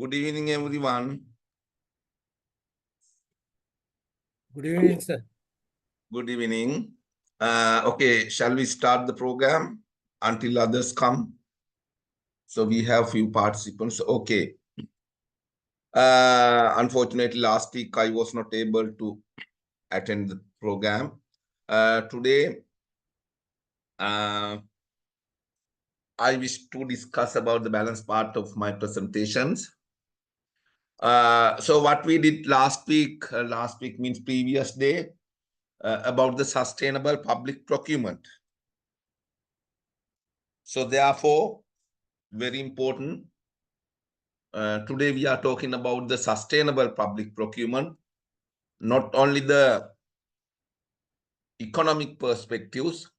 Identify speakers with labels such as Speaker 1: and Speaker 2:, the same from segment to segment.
Speaker 1: Good evening, everyone.
Speaker 2: Good evening, sir.
Speaker 1: Good evening. Okay, shall we start the program until others come? So we have few participants. Okay. Unfortunately, last week I was not able to attend the program. Today, I wish to discuss about the balance part of my presentations. So what we did last week means previous day, about the sustainable public procurement. So therefore, very important. Today we are talking about the sustainable public procurement, not only the economic perspectives.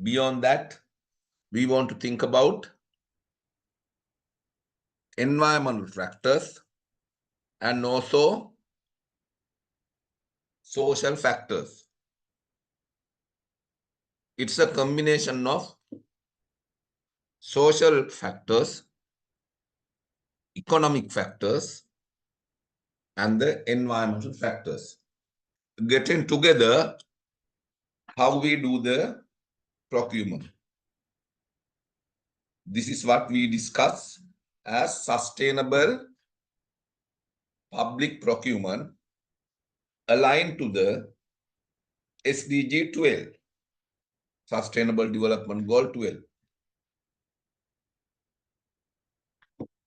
Speaker 1: Beyond that, we want to think about environmental factors and also social factors. It's a combination of social factors, economic factors, and the environmental factors. Getting together, how we do the procurement. This is what we discuss as sustainable public procurement aligned to the SDG 12, Sustainable Development Goal 12.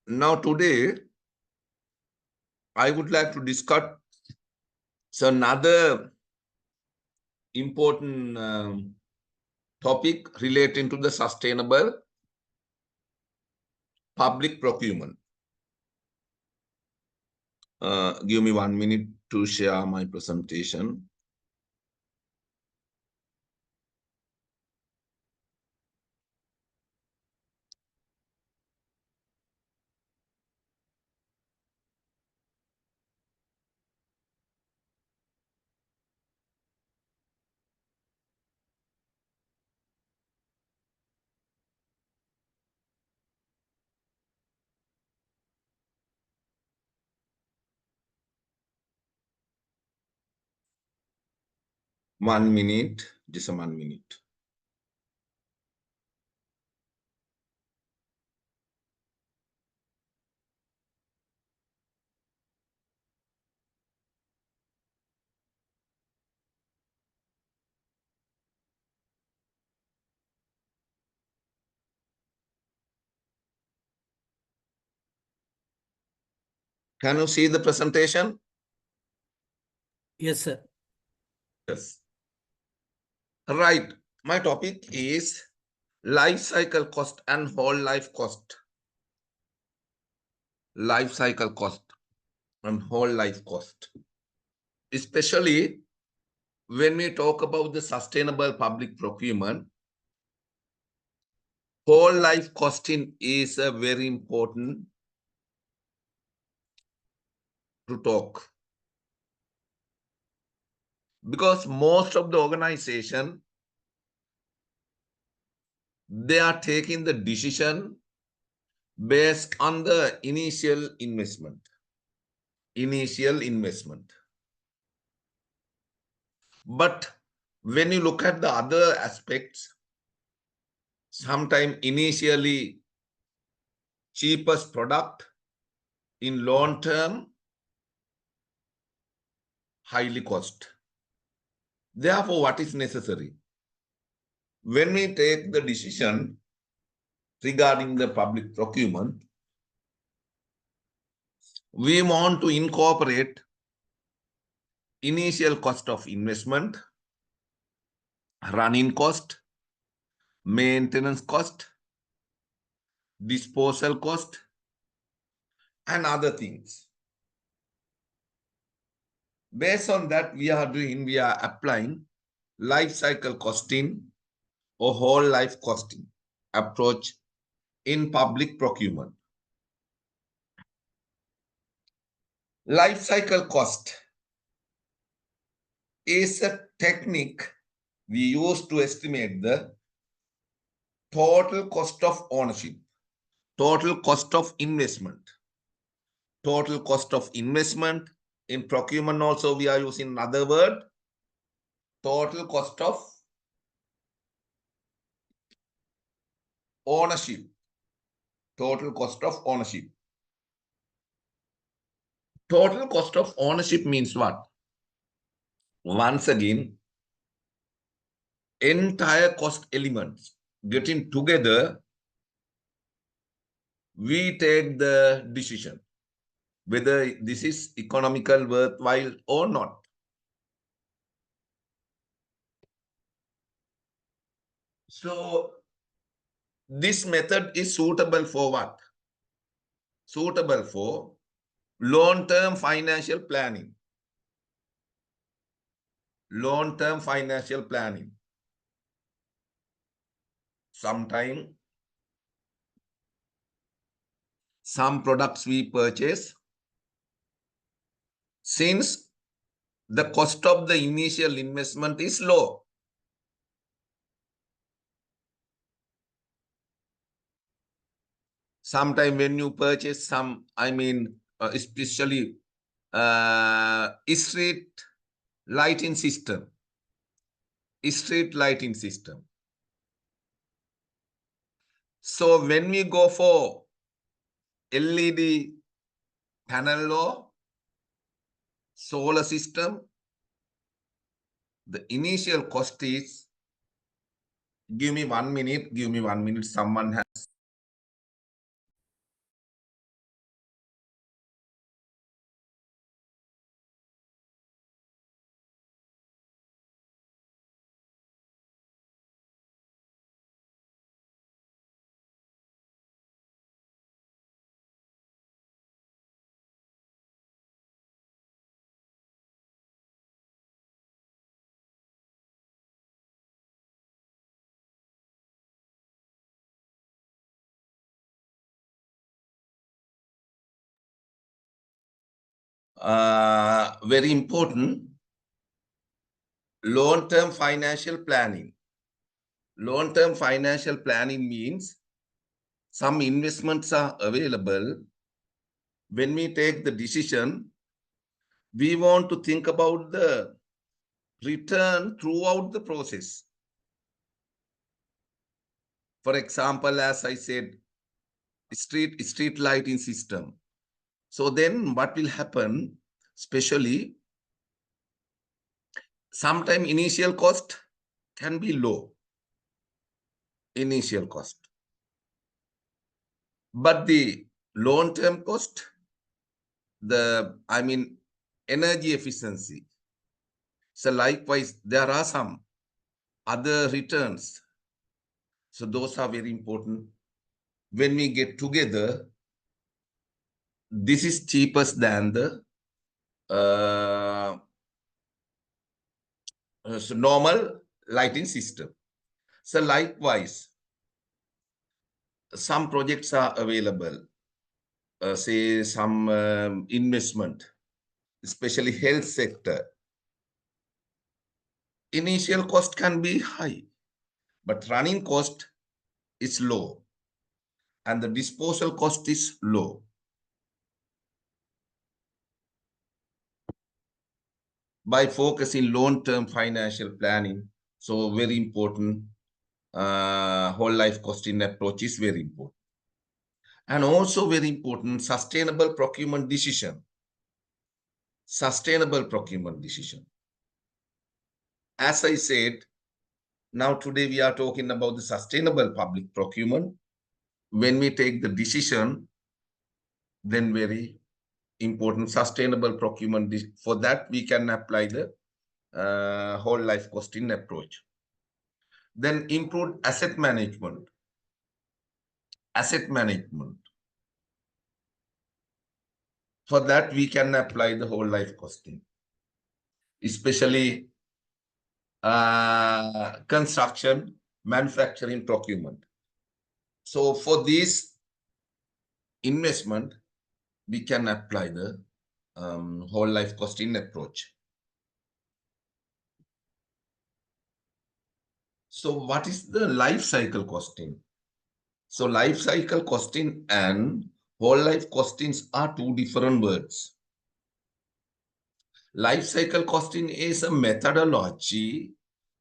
Speaker 1: Now today, I would like to discuss another important topic relating to the sustainable public procurement. Give me 1 minute to share my presentation. One minute, just a 1 minute. Can you see the presentation?
Speaker 2: Yes, sir.
Speaker 1: Yes. Right. My topic is life cycle cost and whole life cost. Life cycle cost and whole life cost. Especially when we talk about the sustainable public procurement, whole life costing is a very important to talk. Because most of the organization, they are taking the decision based on the initial investment. But when you look at the other aspects, sometimes initially cheapest product, in long term, highly cost. Therefore, what is necessary? When we take the decision regarding the public procurement, we want to incorporate initial cost of investment, running cost, maintenance cost, disposal cost, and other things. Based on that, we are applying life cycle costing or whole life costing approach in public procurement. Life cycle cost is a technique we use to estimate the total cost of ownership, total cost of investment, total cost of investment. In procurement also, we are using another word, total cost of ownership. Total cost of ownership. Total cost of ownership means what? Once again, entire cost elements getting together, we take the decision whether this is economical, worthwhile or not. So this method is suitable for what? Suitable for long-term financial planning. Long-term financial planning. Sometimes some products we purchase, since the cost of the initial investment is low, sometime when you purchase some, especially street lighting system, So when we go for LED panel or solar system, the initial cost is, give me 1 minute, someone has. Very important, long-term financial planning. Long-term financial planning means some investments are available. When we take the decision, we want to think about the return throughout the process. For example, as I said, street lighting system. So then what will happen, especially sometime initial cost can be low, initial cost. But the long-term cost, energy efficiency. So likewise, there are some other returns. So those are very important. When we get together, this is cheapest than the normal lighting system. So likewise, some projects are available, say some investment, especially health sector. Initial cost can be high, but running cost is low and the disposal cost is low. By focusing long-term financial planning, so very important, whole life costing approach is very important. And also very important, sustainable procurement decision. Sustainable procurement decision. As I said, now today we are talking about the sustainable public procurement. When we take the decision, then very important sustainable procurement. For that, we can apply the whole life costing approach. Then improved asset management. Asset management. For that, we can apply the whole life costing, especially construction, manufacturing, procurement. So for this investment, we can apply the whole life costing approach. So what is the life cycle costing? So life cycle costing and whole life costings are two different words. Life cycle costing is a methodology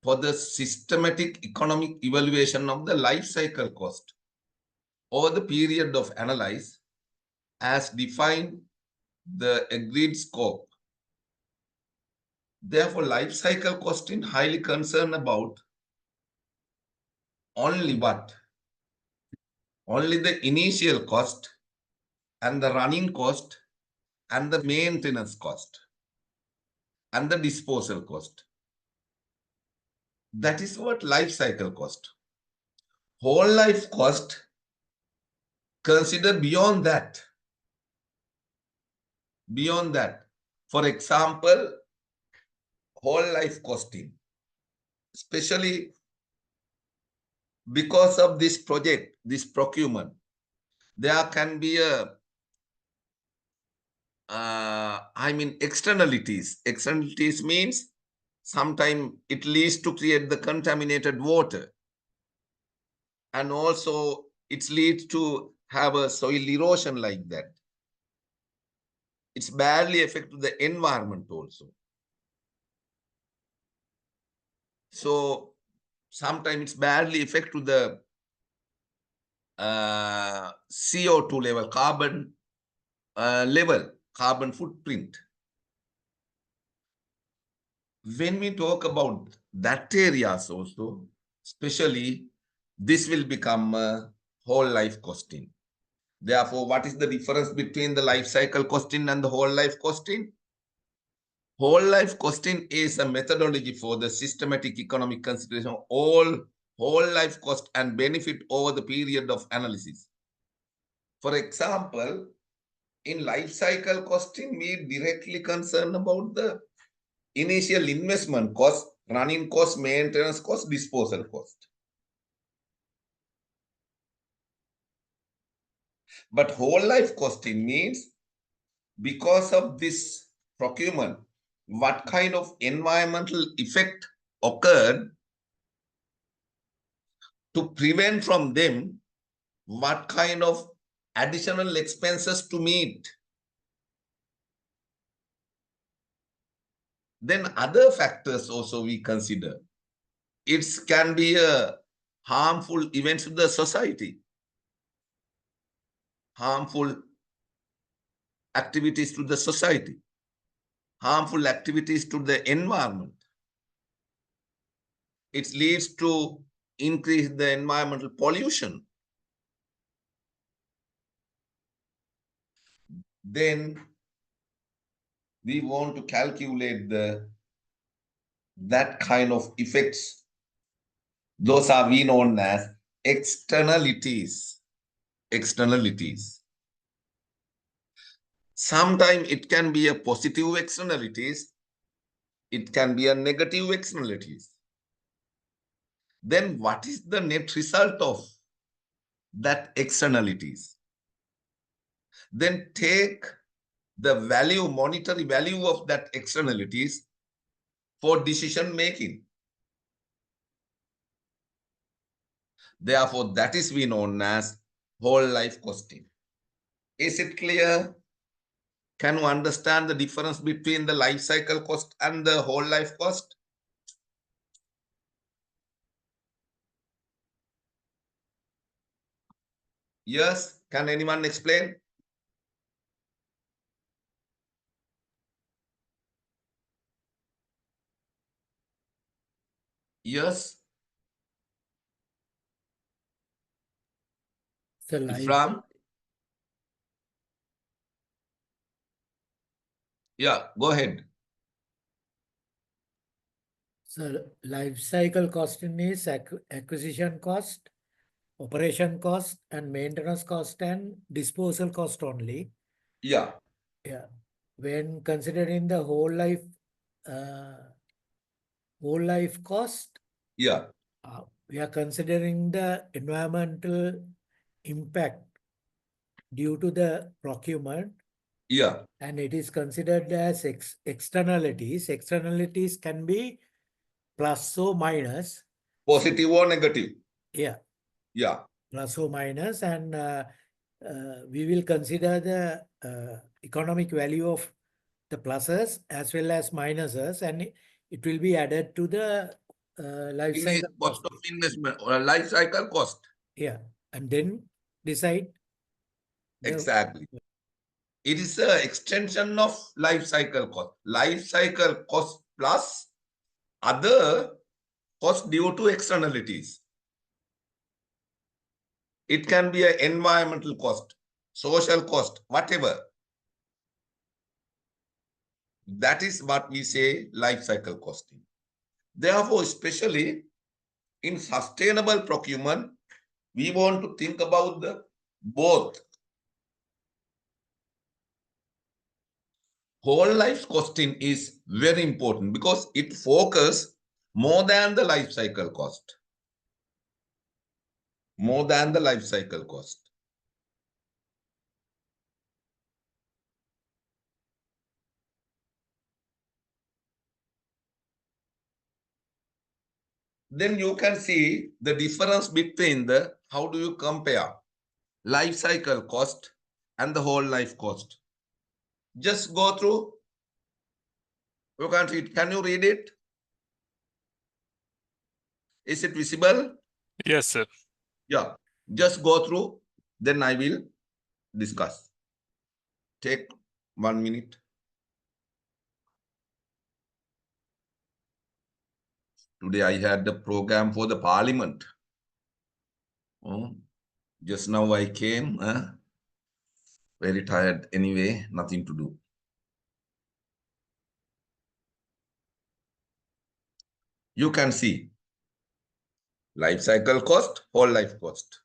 Speaker 1: for the systematic economic evaluation of the life cycle cost over the period of analyze as defined the agreed scope. Therefore, life cycle costing highly concerned about only what? Only the initial cost and the running cost and the maintenance cost and the disposal cost. That is what life cycle cost. Whole life cost consider beyond that. Beyond that. For example, whole life costing, especially because of this project, this procurement, there can be a externalities. Externalities means sometimes it leads to create the contaminated water. And also it leads to have a soil erosion like that. It's badly affected the environment also. So sometimes it's badly affect to the CO2 level, carbon level, carbon footprint. When we talk about that areas also, especially this will become a whole life costing. Therefore, what is the difference between the life cycle costing and the whole life costing? Whole life costing is a methodology for the systematic economic consideration of all whole life cost and benefit over the period of analysis. For example, in life cycle costing, we directly concerned about the initial investment cost, running cost, maintenance cost, disposal cost. But whole life costing means because of this procurement, what kind of environmental effect occurred, to prevent from them, what kind of additional expenses to meet. Then other factors also we consider. It can be a harmful event to the society, harmful activities to the society, harmful activities to the environment. It leads to increase the environmental pollution. Then we want to calculate that kind of effects. Those are we known as externalities. Externalities. Sometimes it can be a positive externalities. It can be a negative externalities. Then what is the net result of that externalities? Then take the value, monetary value of that externalities for decision making. Therefore, that is we known as whole life costing. Is it clear? Can you understand the difference between the life cycle cost and the whole life cost? Yes, can anyone explain? Yes.
Speaker 2: So life,
Speaker 1: Ifram? Yeah, go ahead.
Speaker 2: so life cycle costing is acquisition cost, operation cost, and maintenance cost and disposal cost only.
Speaker 1: Yeah,
Speaker 2: Yeah. When considering the whole life cost,
Speaker 1: yeah,
Speaker 2: we are considering the environmental impact due to the procurement,
Speaker 1: yeah.
Speaker 2: and it is considered as externalities. Externalities can be plus or minus.
Speaker 1: Positive or negative?
Speaker 2: Yeah,
Speaker 1: Yeah,
Speaker 2: plus or minus, and we will consider the economic value of the pluses as well as minuses, and it will be added to the life cycle
Speaker 1: Cost
Speaker 2: cost.
Speaker 1: of investment or life cycle cost.
Speaker 2: Yeah, and then decide the
Speaker 1: Exactly. It is an extension of life cycle cost. Life cycle cost plus other cost due to externalities. It can be an environmental cost, social cost, whatever. That is what we say life cycle costing. Therefore, especially in sustainable procurement, we want to think about the both. Whole life costing is very important because it focuses more than the life cycle cost. More than the life cycle cost. Then you can see the difference between the, how do you compare life cycle cost and the whole life cost. Just go through. You can't read. Can you read it? Is it visible?
Speaker 3: Yes, sir.
Speaker 1: Yeah. Just go through. Then I will discuss. Take 1 minute. Today I had the program for the parliament. Just now I came. Very tired anyway. Nothing to do. You can see life cycle cost, whole life cost.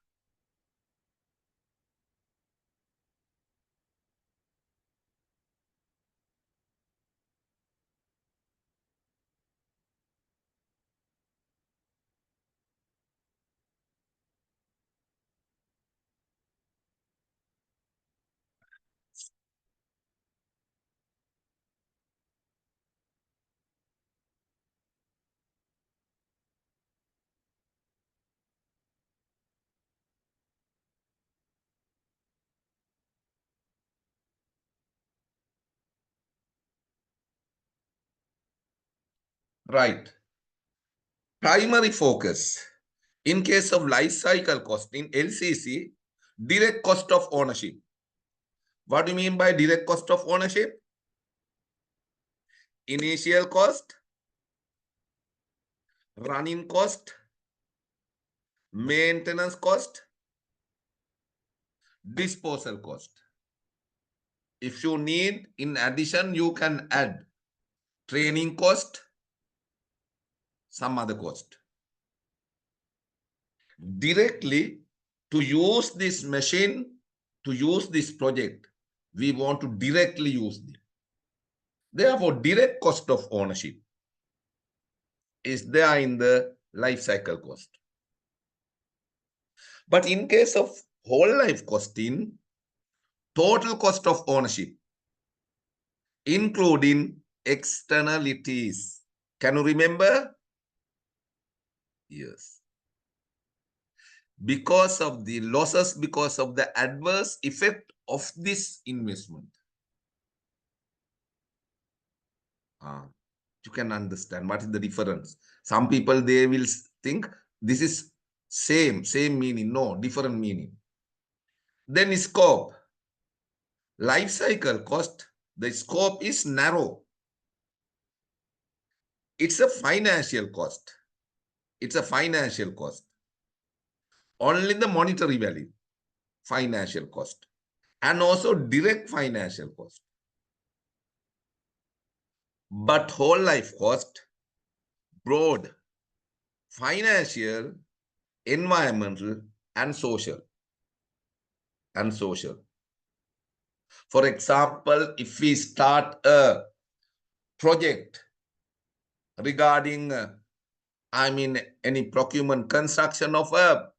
Speaker 1: Right. Primary focus. In case of life cycle cost in LCC, direct cost of ownership. What do you mean by direct cost of ownership? Initial cost, running cost, maintenance cost, disposal cost. If you need, in addition, you can add training cost, some other cost. Directly to use this machine, to use this project, we want to directly use it. Therefore, direct cost of ownership is there in the life cycle cost. But in case of whole life costing, total cost of ownership, including externalities. Can you remember? Yes. Because of the losses, because of the adverse effect of this investment. You can understand what is the difference. Some people, they will think this is same meaning. No, different meaning. Then scope. Life cycle cost, the scope is narrow. It's a financial cost. It's a financial cost. Only the monetary value, financial cost, and also direct financial cost. But whole life cost, broad, financial, environmental, and social. For example, if we start a project regarding, any procurement construction of a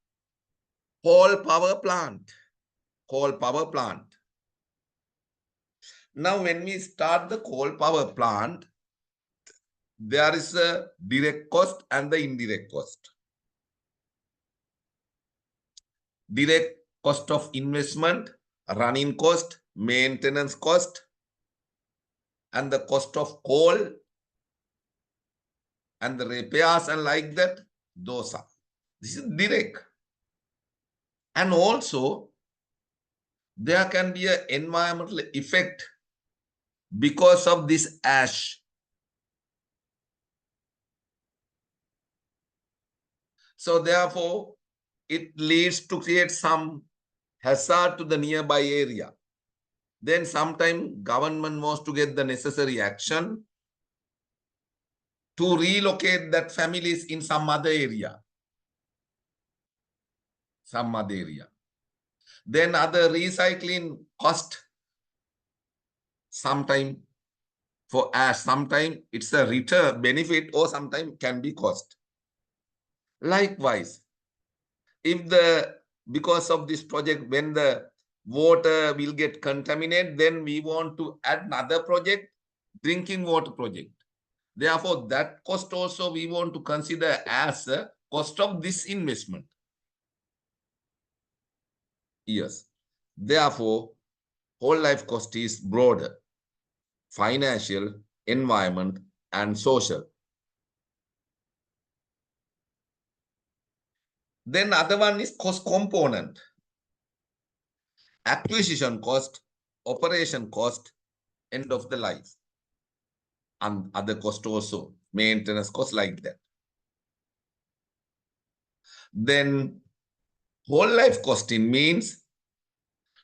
Speaker 1: coal power plant. Now, when we start the coal power plant, there is a direct cost and the indirect cost. Direct cost of investment, running cost, maintenance cost, and the cost of coal and the repairs and like that, those are. This is direct. And also, there can be an environmental effect because of this ash. So therefore, it leads to create some hazard to the nearby area. Then sometime government wants to get the necessary action to relocate that families in some other area. Some other area. Then other recycling cost, sometime for ash, sometime it's a return benefit or sometime can be cost. Likewise, if because of this project, when the water will get contaminated, then we want to add another project, drinking water project. Therefore, that cost also we want to consider as a cost of this investment. Yes. Therefore, whole life cost is broader: financial, environment, and social. Then other one is cost component: acquisition cost, operation cost, end of the life, and other cost also, maintenance cost, like that. Then whole life costing means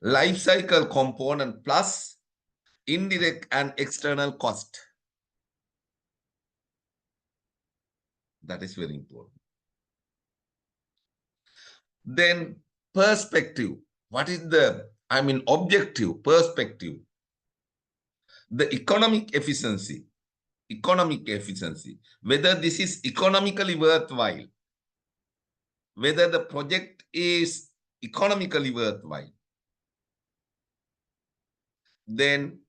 Speaker 1: life cycle component plus indirect and external cost. That is very important. Then perspective. What is the, objective perspective? The economic efficiency. Whether this is economically worthwhile, whether the project is economically worthwhile. Then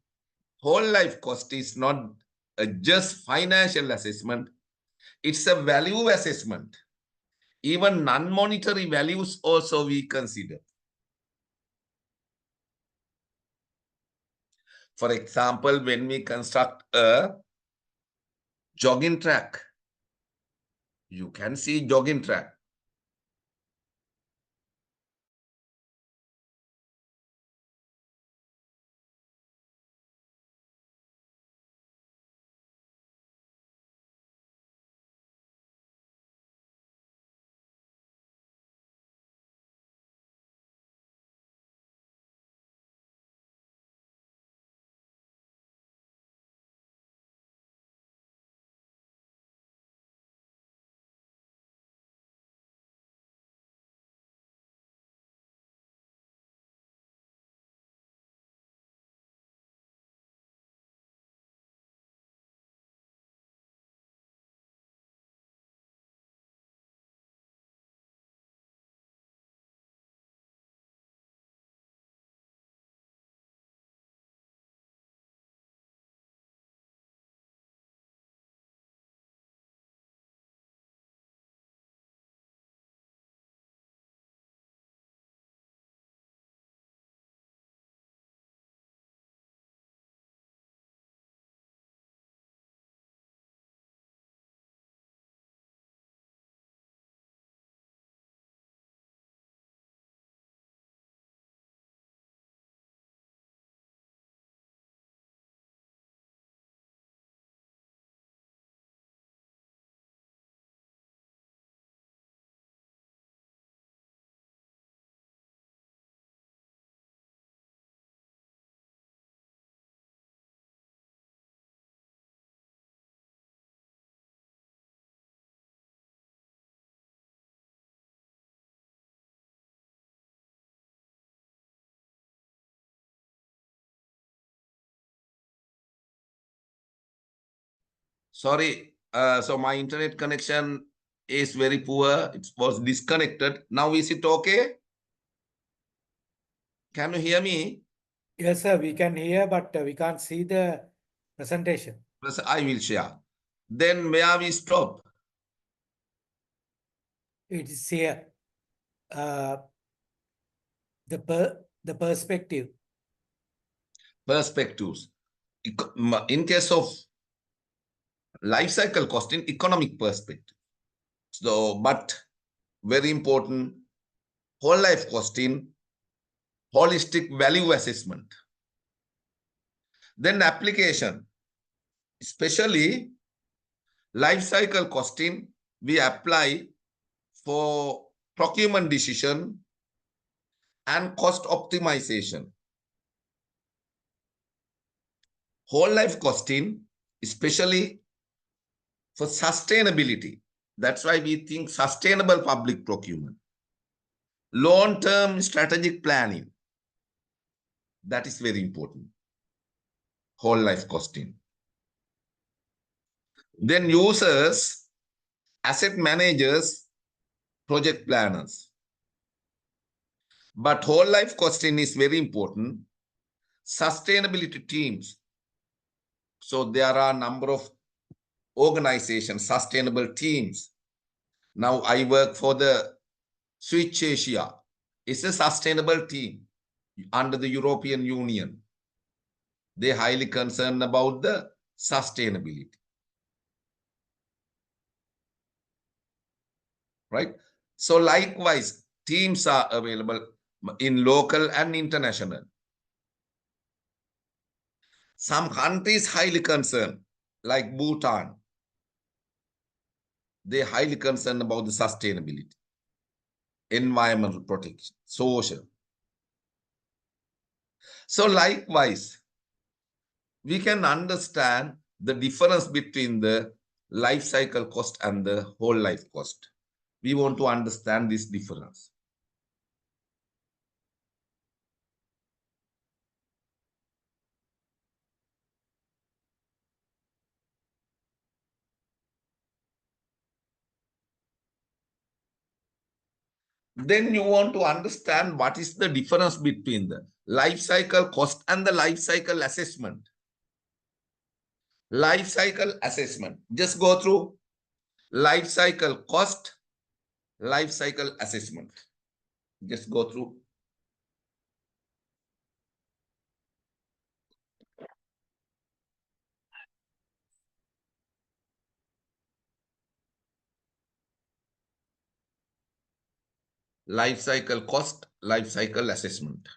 Speaker 1: whole life cost is not just financial assessment, it's a value assessment. Even non-monetary values also we consider. For example, when we construct a jogging track, you can see jogging track. Sorry, so my internet connection is very poor. It was disconnected. Now is it okay? Can you hear me?
Speaker 2: Yes, sir, we can hear, but we can't see the presentation.
Speaker 1: Yes, I will share. Then where we stop?
Speaker 2: It is here. the perspective.
Speaker 1: Perspectives. In case of life cycle cost in economic perspective. So, but very important, whole life cost in holistic value assessment. Then application, especially life cycle costing, we apply for procurement decision and cost optimization. Whole life costing, especially for sustainability. That's why we think sustainable public procurement. Long-term strategic planning. That is very important. Whole life costing. Then users, asset managers, project planners. But whole life costing is very important. Sustainability teams. So there are a number of organizations, sustainable teams. Now I work for the Switch Asia. It's a sustainable team under the European Union. They're highly concerned about the sustainability. Right? So likewise, teams are available in local and international. Some countries highly concerned, like Bhutan. They're highly concerned about the sustainability, environmental protection, social. So likewise, we can understand the difference between the life cycle cost and the whole life cost. We want to understand this difference. Then you want to understand what is the difference between the life cycle cost and the life cycle assessment. Life cycle assessment. Just go through life cycle cost, life cycle assessment. Just go through. Life cycle cost, life cycle assessment.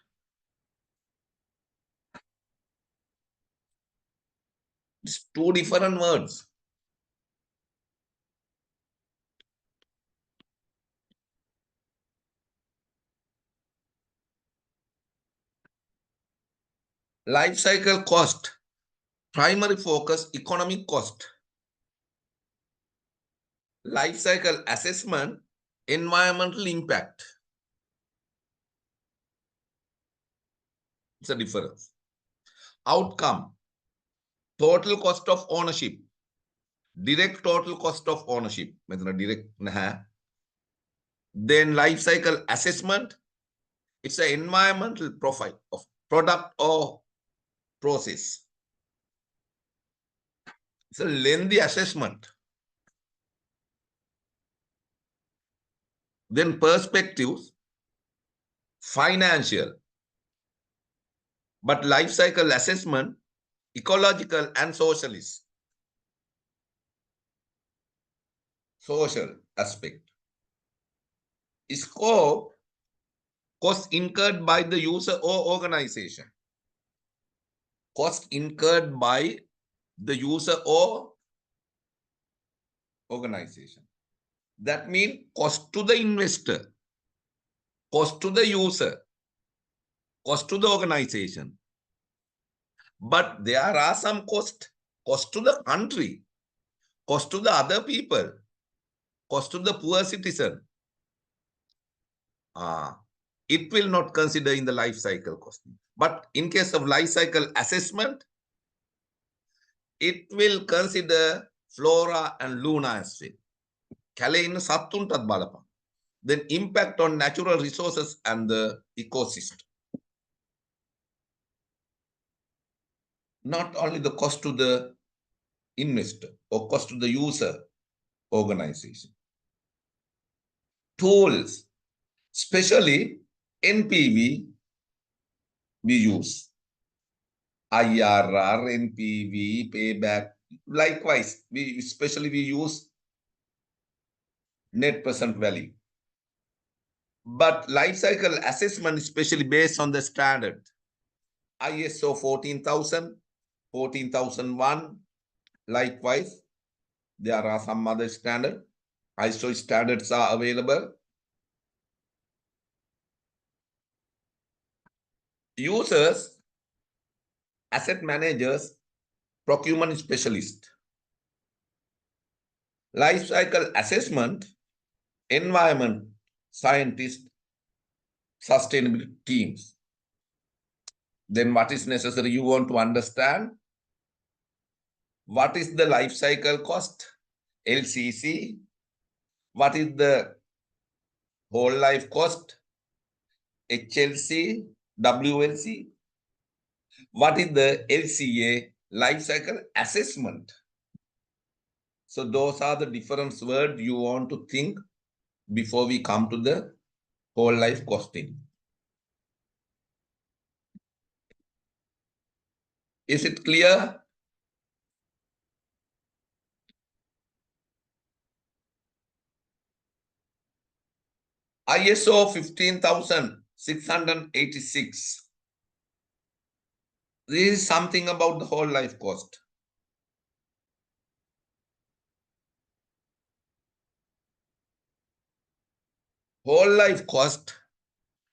Speaker 1: It's two different words. Life cycle cost, primary focus, economic cost. Life cycle assessment, environmental impact. It's a difference. Outcome, total cost of ownership, direct total cost of ownership. Then life cycle assessment, it's an environmental profile of product or process. It's a lengthy assessment. Then perspectives, financial. But life cycle assessment, ecological and socialist. Social aspect. Scope, cost incurred by the user or organization. Cost incurred by the user or organization. That means cost to the investor, cost to the user, cost to the organization. But there are some cost to the country, cost to the other people, cost to the poor citizen. It will not consider in the life cycle costing. But in case of life cycle assessment, it will consider flora and fauna as well. Kale sattuntat balapa. Then impact on natural resources and the ecosystem. Not only the cost to the investor or cost to the user organization. Tools, especially NPV we use. IRR, NPV, payback. Likewise, we use net present value. But life cycle assessment is especially based on the standard. ISO 14,000, 14,001. Likewise, there are some other standards. ISO standards are available. Users, asset managers, procurement specialist. Life cycle assessment, environment scientist, sustainability teams. Then what is necessary? You want to understand what is the life cycle cost, LCC, what is the whole life cost, HLC, WLC, what is the LCA, life cycle assessment. So those are the different words you want to think before we come to the whole life costing. Is it clear? ISO 15,686. This is something about the whole life cost. Whole life cost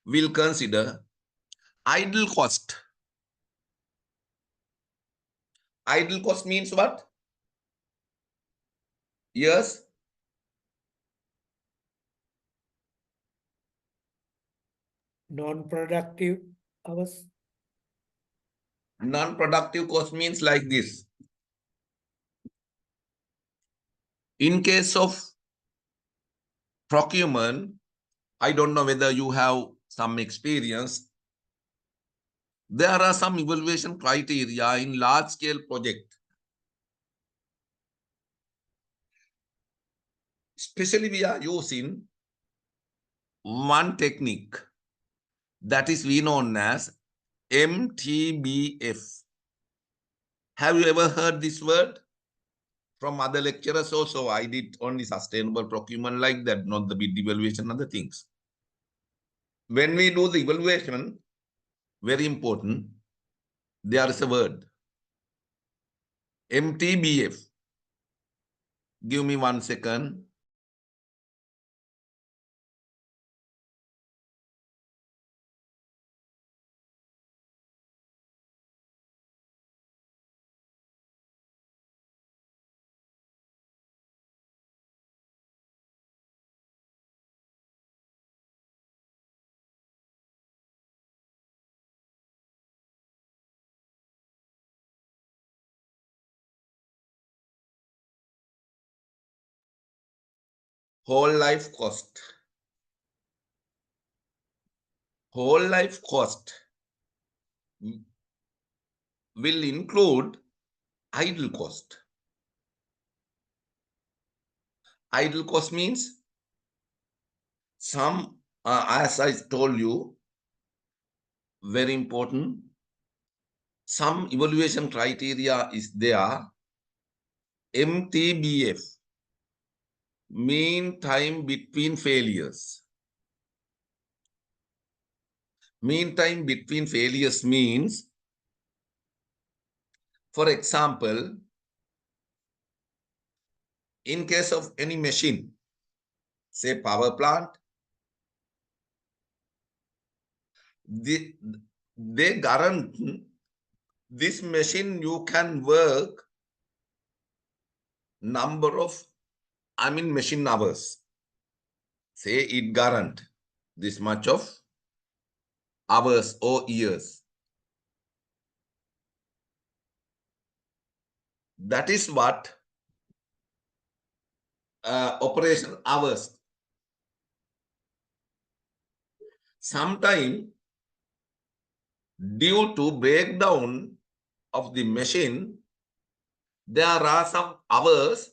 Speaker 1: will consider idle cost. Idle cost means what? Yes.
Speaker 2: Non-productive hours.
Speaker 1: Non-productive cost means like this. In case of procurement, I don't know whether you have some experience. There are some evaluation criteria in large-scale project. Especially we are using one technique that is we known as MTBF. Have you ever heard this word from other lecturers also? I did only sustainable procurement like that, not the bid evaluation, other things. When we do the evaluation, very important, there is a word, MTBF. Give me 1 second. Whole life cost. Whole life cost will include idle cost. Idle cost means some, as I told you, very important, some evaluation criteria is there. MTBF, mean time between failures. Mean time between failures means, for example, in case of any machine, say power plant, they guarantee this machine you can work number of, machine hours. Say it guarantee this much of hours or years. That is what operation hours. Sometime due to breakdown of the machine, there are some hours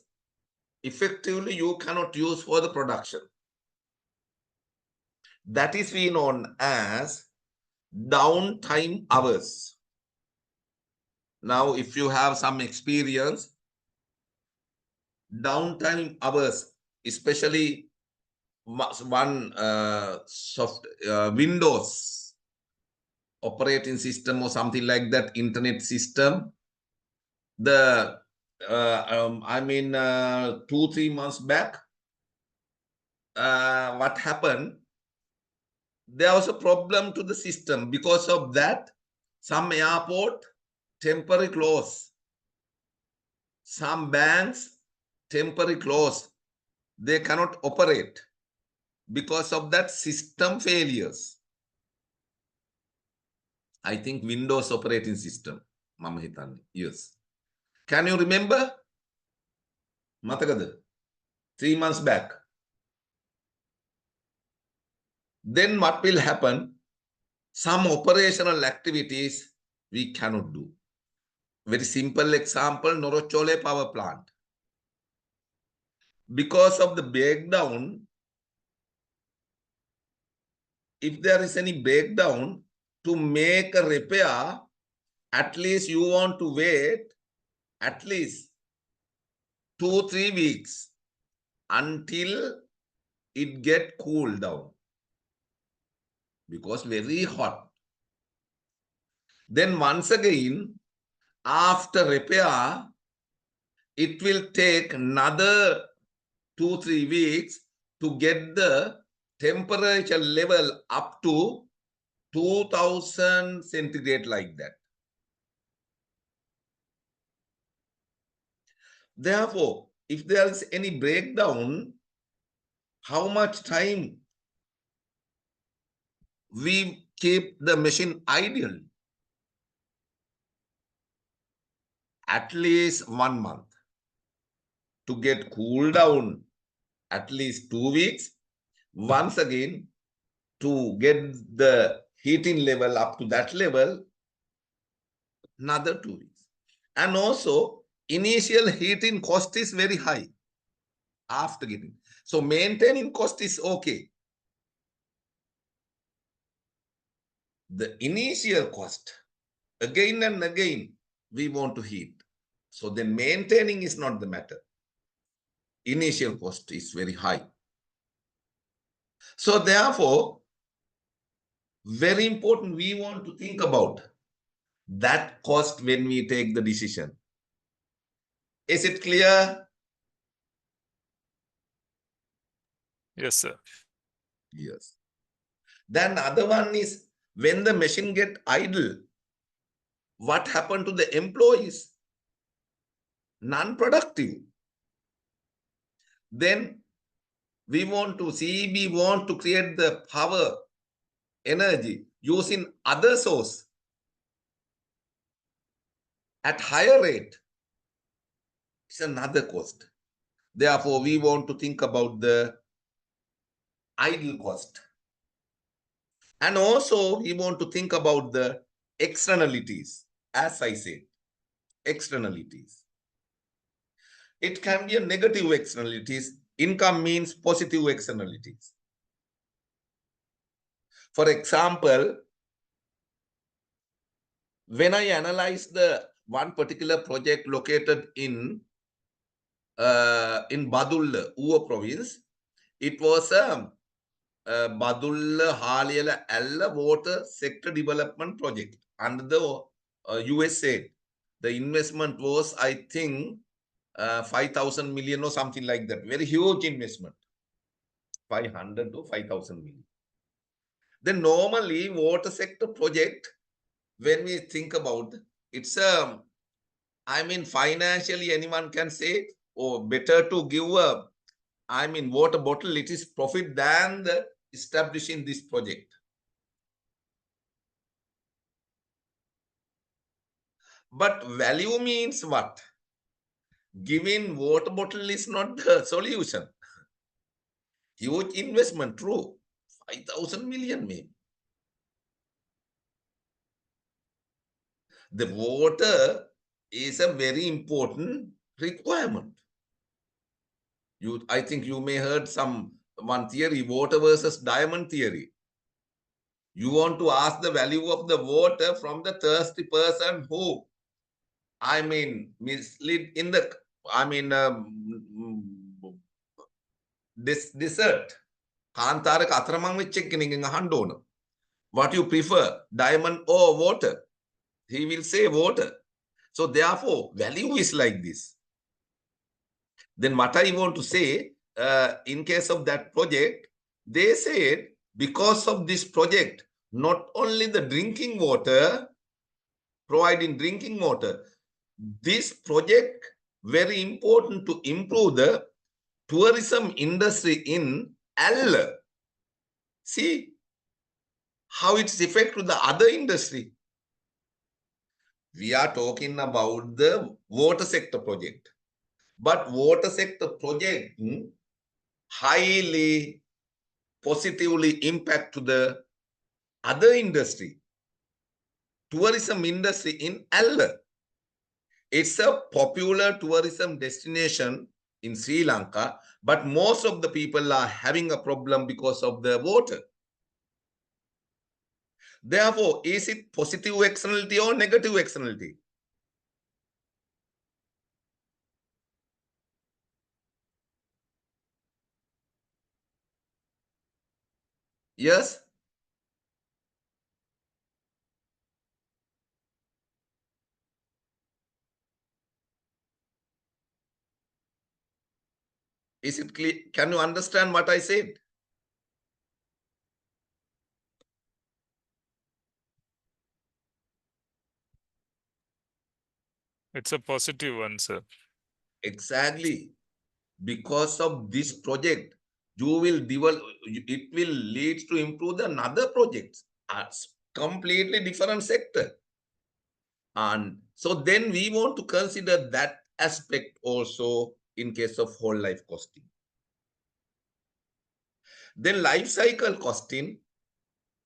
Speaker 1: effectively you cannot use for the production. That is we known as downtime hours. Now, if you have some experience, downtime hours, especially one Windows operating system or something like that, internet system, the 2-3 months back, what happened? There was a problem to the system. Because of that, some airport temporary close, some banks temporary close. They cannot operate because of that system failures. I think Windows operating system. Mama hitani. Yes. Can you remember? Matakada. 3 months back. Then what will happen? Some operational activities we cannot do. Very simple example, Norochole power plant. Because of the breakdown, if there is any breakdown, to make a repair, at least you want to wait at least 2-3 weeks until it get cooled down, because very hot. Then once again, after repair, it will take another 2-3 weeks to get the temperature level up to 2000 centigrade, like that. Therefore, if there is any breakdown, how much time we keep the machine idle? At least 1 month. To get cooled down, at least 2 weeks. Once again, to get the heating level up to that level, another 2 weeks. And also, initial heating cost is very high after getting. So maintaining cost is okay. The initial cost, again and again, we want to heat. So then maintaining is not the matter. Initial cost is very high. So therefore, very important, we want to think about that cost when we take the decision. Is it clear?
Speaker 3: Yes, sir.
Speaker 1: Yes. Then other one is, when the machine get idle, what happened to the employees? Non-productive. Then we want to create the power, energy using other source at higher rate. It's another cost. Therefore, we want to think about the idle cost. And also, we want to think about the externalities. As I said, externalities. It can be a negative externalities. Income means positive externalities. For example, when I analyze the one particular project located in Badulla, Uva province, it was a Badulla Haliala Alla water sector development project under the USA. The investment was, I think, 5,000 million or something like that. Very huge investment. 500 to 5,000 million. Then normally water sector project, when we think about, it's financially anyone can say, or better to give a, water bottle, it is profit than the establishing this project. But value means what? Giving water bottle is not the solution. Huge investment, true. 5,000 million maybe. The water is a very important requirement. I think you may heard one theory, water versus diamond theory. You want to ask the value of the water from the thirsty person who, I mean, mislead in the, I mean, this desert. කාන්තාරක අතරමං වෙච්ච එක්කෙනෙක්ගෙන් අහන්න ඕන. What you prefer, diamond or water? He will say water. So therefore, value is like this. Then what I want to say, in case of that project, they said because of this project, not only the drinking water, providing drinking water, this project very important to improve the tourism industry in L. See how it's effect to the other industry. We are talking about the water sector project. But water sector project highly positively impact to the other industry. Tourism industry in L. It's a popular tourism destination in Sri Lanka, but most of the people are having a problem because of the water. Therefore, is it positive externality or negative externality? Yes? Is it clear? Can you understand what I said?
Speaker 3: It's a positive one, sir.
Speaker 1: Exactly. Because of this project, you will develop, it will lead to improve another projects, completely different sector. And so then we want to consider that aspect also in case of whole life costing. Then life cycle costing,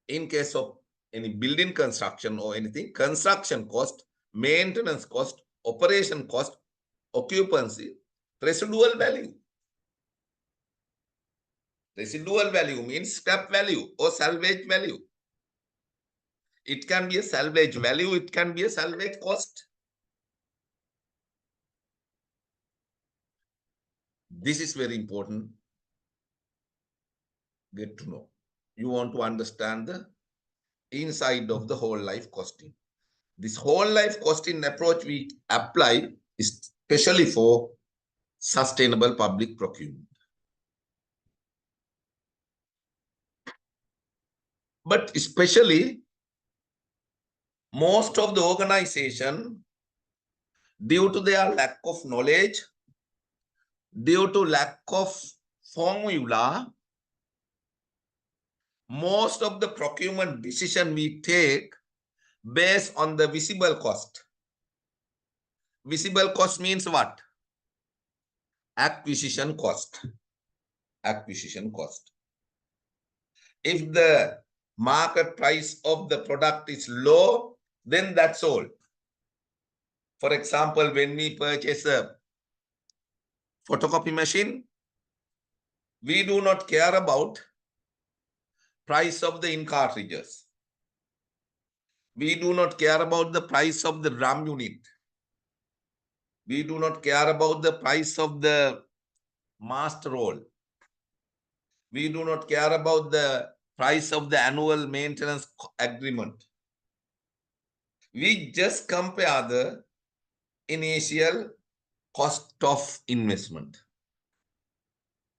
Speaker 1: in case of any building construction or anything, construction cost, maintenance cost, operation cost, occupancy, residual value. Residual value means scrap value or salvage value. It can be a salvage value, it can be a salvage cost. This is very important. Get to know. You want to understand the inside of the whole life costing. This whole life costing approach we apply especially for sustainable public procurement. But especially most of the organization, due to their lack of knowledge, due to lack of formula, most of the procurement decision we take based on the visible cost. Visible cost means what? Acquisition cost. Acquisition cost. If the market price of the product is low, then that's all. For example, when we purchase a photocopy machine, we do not care about price of the ink cartridges. We do not care about the price of the drum unit. We do not care about the price of the master roll. We do not care about the price of the annual maintenance agreement. We just compare the initial cost of investment.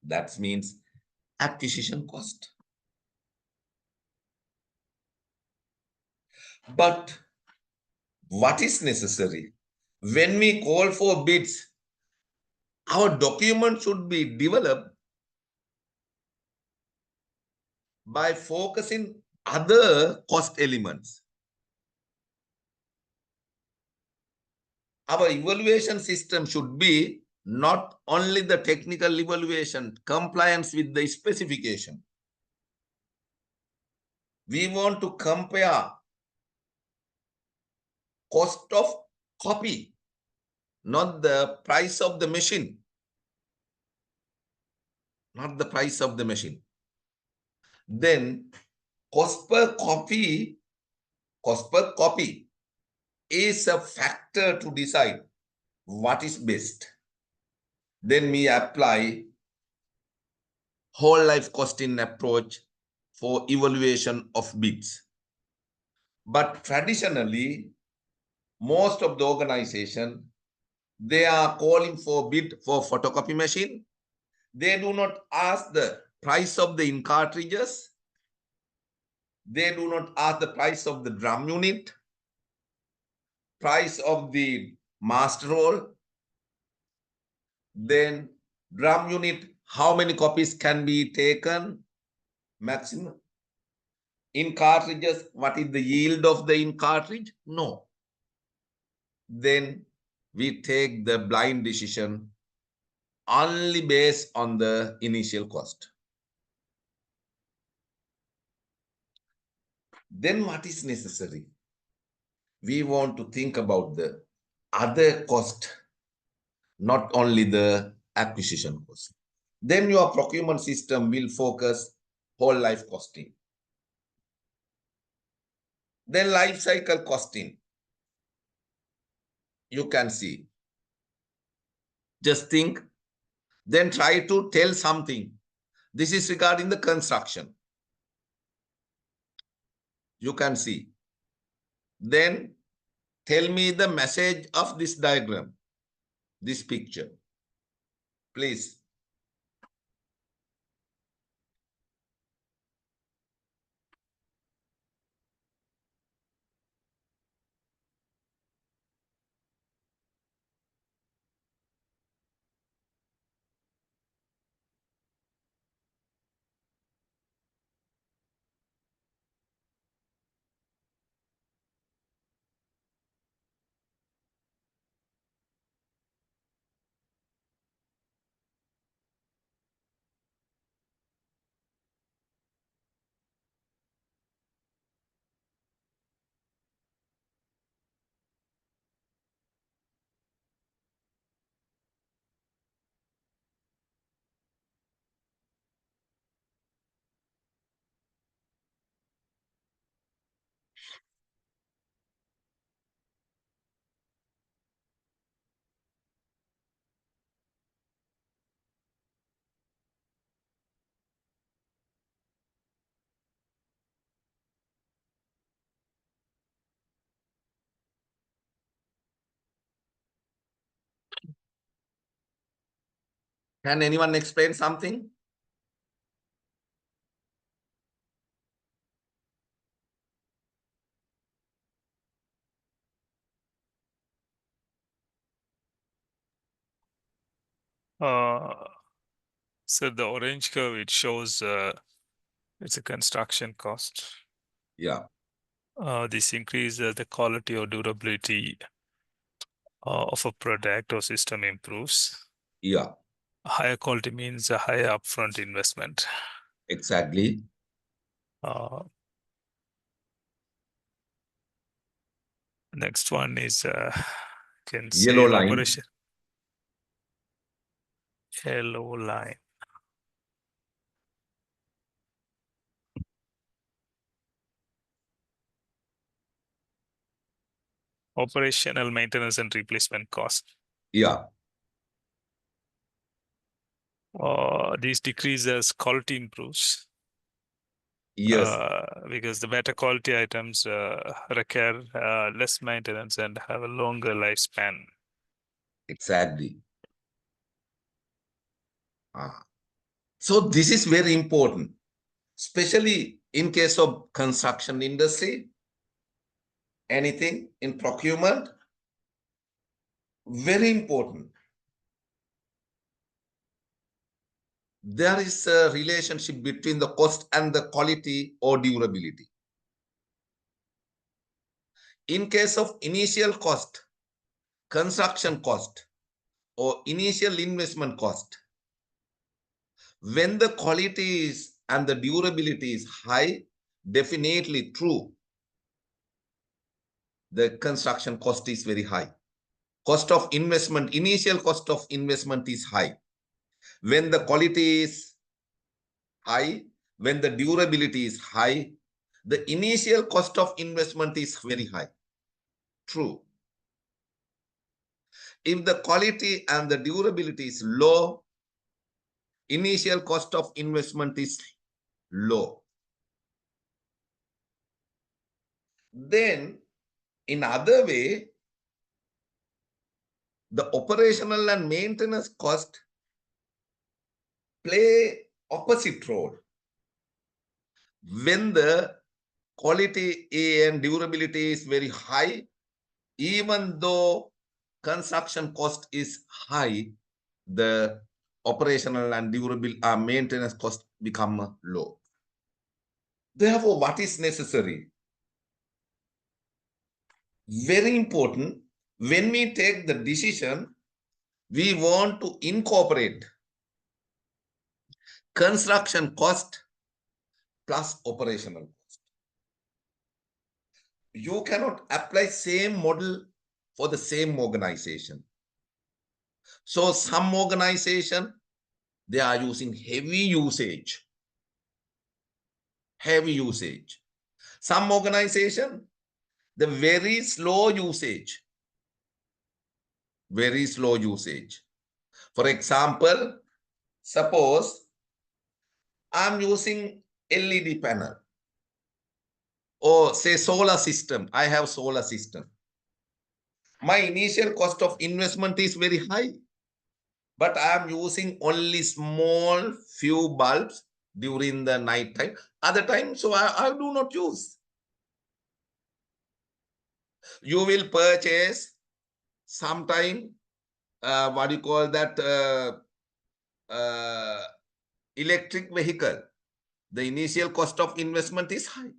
Speaker 1: That means acquisition cost. But what is necessary? When we call for bids, our document should be developed by focusing other cost elements. Our evaluation system should be not only the technical evaluation, compliance with the specification. We want to compare cost of copy, not the price of the machine. Not the price of the machine. Then cost per copy is a factor to decide what is best. Then we apply whole life costing approach for evaluation of bids. But traditionally, most of the organization, they are calling for bid for photocopy machine. They do not ask the price of the ink cartridges. They do not ask the price of the drum unit, price of the master roll. Then drum unit, how many copies can be taken maximum? In cartridges, what is the yield of the ink cartridge? No. Then we take the blind decision only based on the initial cost. Then what is necessary? We want to think about the other cost, not only the acquisition cost. Then your procurement system will focus whole life costing. Then life cycle costing. You can see. Just think, then try to tell something. This is regarding the construction. You can see. Then tell me the message of this diagram, this picture. Please. Can anyone explain something?
Speaker 3: So the orange curve, it shows it's a construction cost.
Speaker 1: Yeah.
Speaker 3: This increases the quality or durability of a product or system improves.
Speaker 1: Yeah.
Speaker 3: Higher quality means a higher upfront investment.
Speaker 1: Exactly.
Speaker 3: Next one is can
Speaker 1: Yellow
Speaker 3: say
Speaker 1: line.
Speaker 3: operation. Yellow line. Operational maintenance and replacement cost.
Speaker 1: Yeah.
Speaker 3: These decrease as quality improves.
Speaker 1: Yes.
Speaker 3: Because the better quality items require less maintenance and have a longer lifespan.
Speaker 1: Exactly. So this is very important, especially in case of construction industry, anything in procurement, very important. There is a relationship between the cost and the quality or durability. In case of initial cost, construction cost, or initial investment cost, when the quality is and the durability is high, definitely true, the construction cost is very high. Cost of investment, initial cost of investment is high. When the quality is high, when the durability is high, the initial cost of investment is very high. True. If the quality and the durability is low, initial cost of investment is low. Then, in other way, the operational and maintenance cost play opposite role. When the quality and durability is very high, even though construction cost is high, the operational and durable maintenance cost become low. Therefore, what is necessary? Very important, when we take the decision, we want to incorporate construction cost plus operational cost. You cannot apply same model for the same organization. So some organization, they are using heavy usage. Some organization, the very slow usage. For example, suppose I'm using LED panel or say solar system. I have solar system. My initial cost of investment is very high, but I'm using only small few bulbs during the night time. Other time, so I do not use. You will purchase sometime, what do you call that, electric vehicle. The initial cost of investment is high.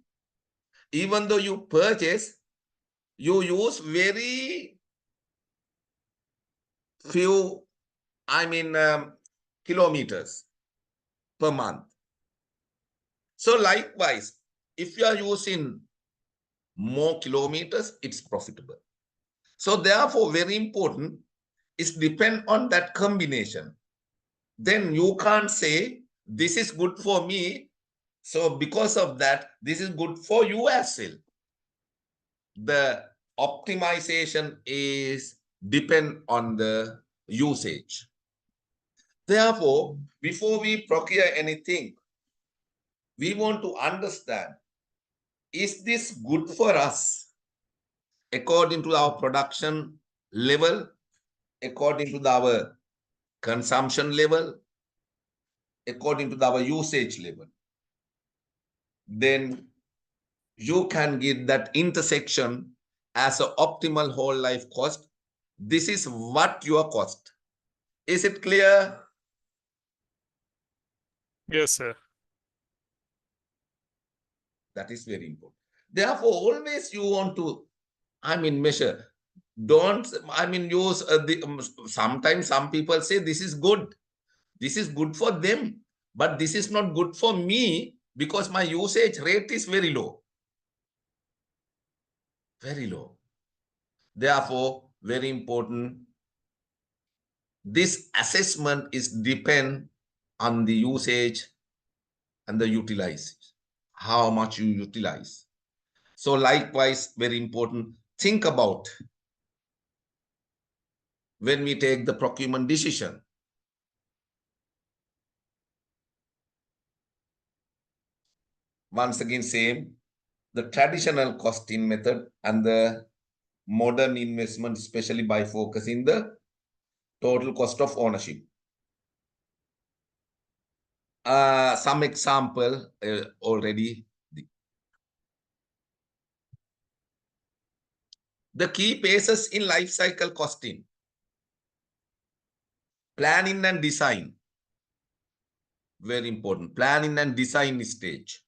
Speaker 1: Even though you purchase, you use very few, kilometers per month. So likewise, if you are using more kilometers, it's profitable. So therefore, very important is depend on that combination. Then you can't say this is good for me, so because of that, this is good for you as well. The optimization is depend on the usage. Therefore, before we procure anything, we want to understand, is this good for us according to our production level, according to our consumption level, according to our usage level? Then you can get that intersection as an optimal whole life cost. This is what your cost. Is it clear?
Speaker 3: Yes, sir.
Speaker 1: That is very important. Therefore, always you want to, measure. Don't, use sometimes some people say this is good. This is good for them, but this is not good for me because my usage rate is very low. Very low. Therefore, very important. This assessment is depend on the usage and the utilization, how much you utilize. So likewise, very important, think about when we take the procurement decision. Once again, same, the traditional costing method and the modern investment, especially by focusing the total cost of ownership. Some example already. The key phases in life cycle costing: planning and design. Very important. Planning and design stage.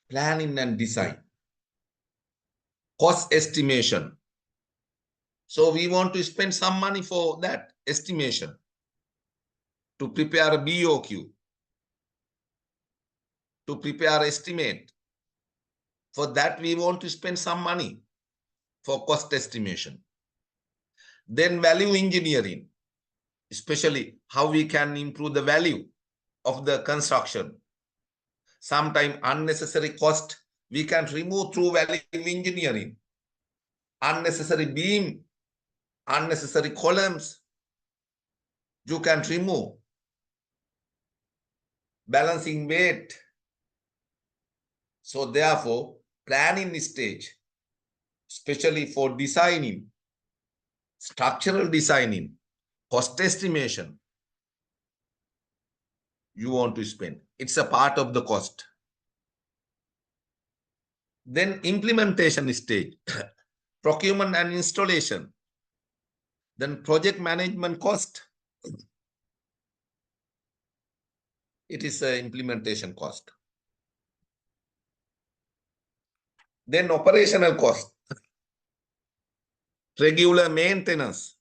Speaker 1: Planning and design. Cost estimation. So we want to spend some money for that estimation to prepare a BOQ, to prepare estimate. For that, we want to spend some money for cost estimation. Then value engineering, especially how we can improve the value of the construction. Sometimes unnecessary cost we can remove through value engineering. Unnecessary beam, unnecessary columns, you can remove. Balancing weight. So therefore, planning stage, especially for designing, structural designing, cost estimation, you want to spend. It's a part of the cost. Then implementation stage, procurement and installation. Then project management cost. It is an implementation cost. Then operational cost, regular maintenance,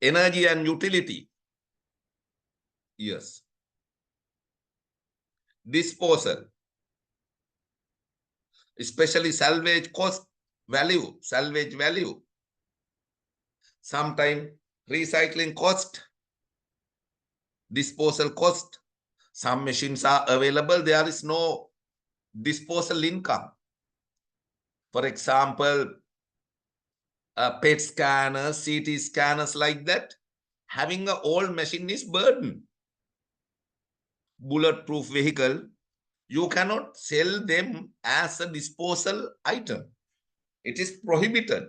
Speaker 1: energy and utility. Yes. Disposal, especially salvage cost value, salvage value. Sometimes recycling cost, disposal cost. Some machines are available, there is no disposal income. For example, PET scanners, CT scanners like that. Having an old machine is burden. Bulletproof vehicle, you cannot sell them as a disposal item. It is prohibited.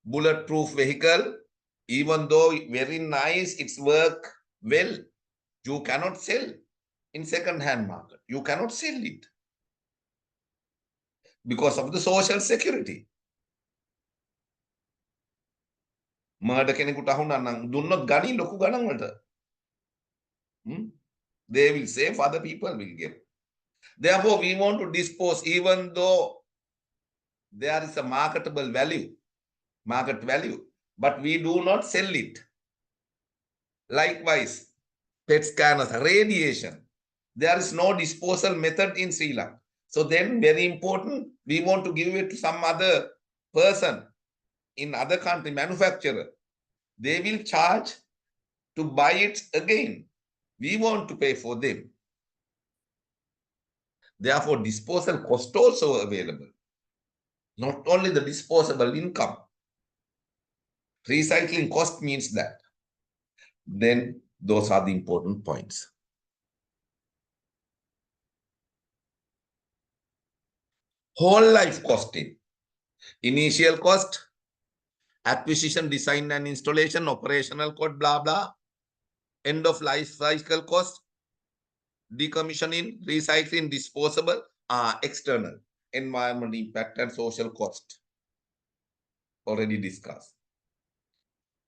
Speaker 1: Bulletproof vehicle, even though very nice, it's work well, you cannot sell in second-hand market. You cannot sell it because of the social security. Murder කෙනෙකුට අහුණා නම් දුන්නොත් ගනි ලොකු ගණන් වලට. They will save, other people will get. Therefore, we want to dispose even though there is a marketable value, market value, but we do not sell it. Likewise, PET scanners, radiation. There is no disposal method in Sri Lanka. So then very important, we want to give it to some other person in other country, manufacturer. They will charge to buy it again. We want to pay for them. Therefore, disposal cost also available. Not only the disposable income. Recycling cost means that. Then those are the important points. Whole life costing. Initial cost, acquisition, design and installation, operational cost, blah, blah. End of life cycle cost, decommissioning, recycling, disposable, external, environmental impact and social cost. Already discussed.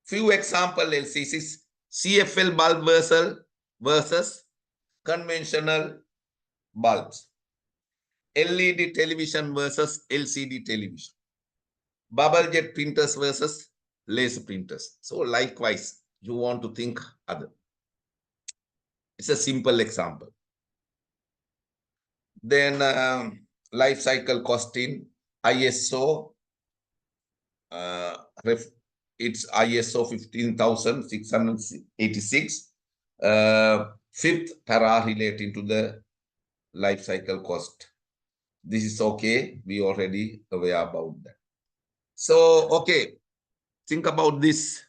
Speaker 1: Few example LCCs, CFL bulb versus conventional bulbs. LED television versus LCD television. Bubble jet printers versus laser printers. So likewise, you want to think other. It's a simple example. Then life cycle costing, ISO, it's ISO 15686. Fifth para relating to the life cycle cost. This is okay. We already aware about that. So, okay. Think about this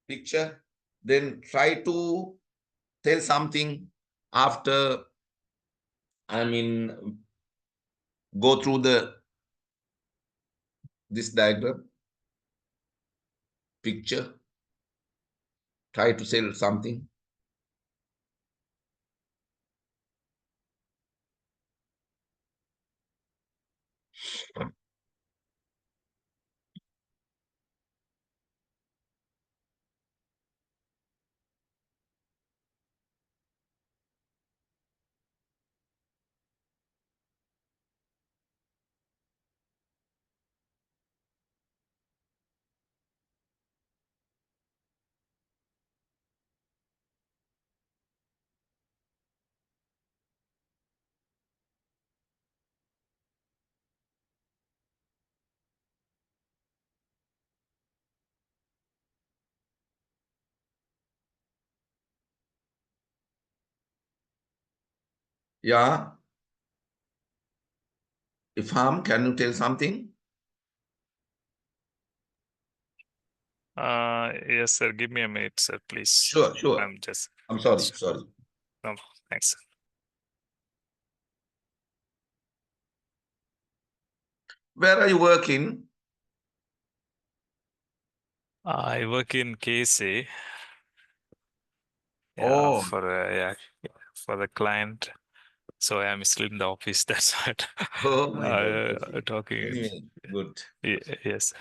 Speaker 1: picture. Then try to tell something after, go through this diagram, picture. Try to say something. Yeah. Ifham, can you tell something?
Speaker 3: Yes, sir. Give me a minute, sir, please.
Speaker 1: Sure, sure.
Speaker 3: I'm just.
Speaker 1: I'm sorry, sorry.
Speaker 3: No, thanks.
Speaker 1: Where are you working?
Speaker 3: I work in KSA. Yeah,
Speaker 1: Oh.
Speaker 3: for the client. So I'm still in the office. That's what.
Speaker 1: Oh my God. Okay.
Speaker 3: Talking.
Speaker 1: Anyway, good.
Speaker 3: Yes.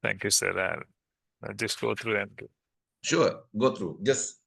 Speaker 3: Thank you, sir. I'll just go through and.
Speaker 1: Sure, go through. Just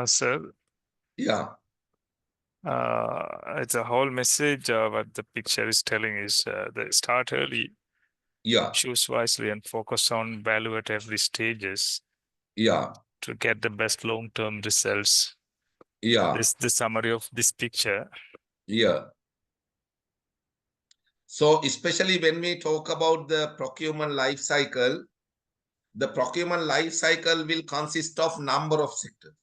Speaker 3: Sir,
Speaker 1: yeah,
Speaker 3: it's a whole message. What the picture is telling is the start early,
Speaker 1: yeah,
Speaker 3: choose wisely, and focus on value at every stages
Speaker 1: yeah,
Speaker 3: to get the best long-term results.
Speaker 1: yeah,
Speaker 3: This the summary of this picture.
Speaker 1: yeah. So especially when we talk about the procurement life cycle, the procurement life cycle will consist of number of sectors.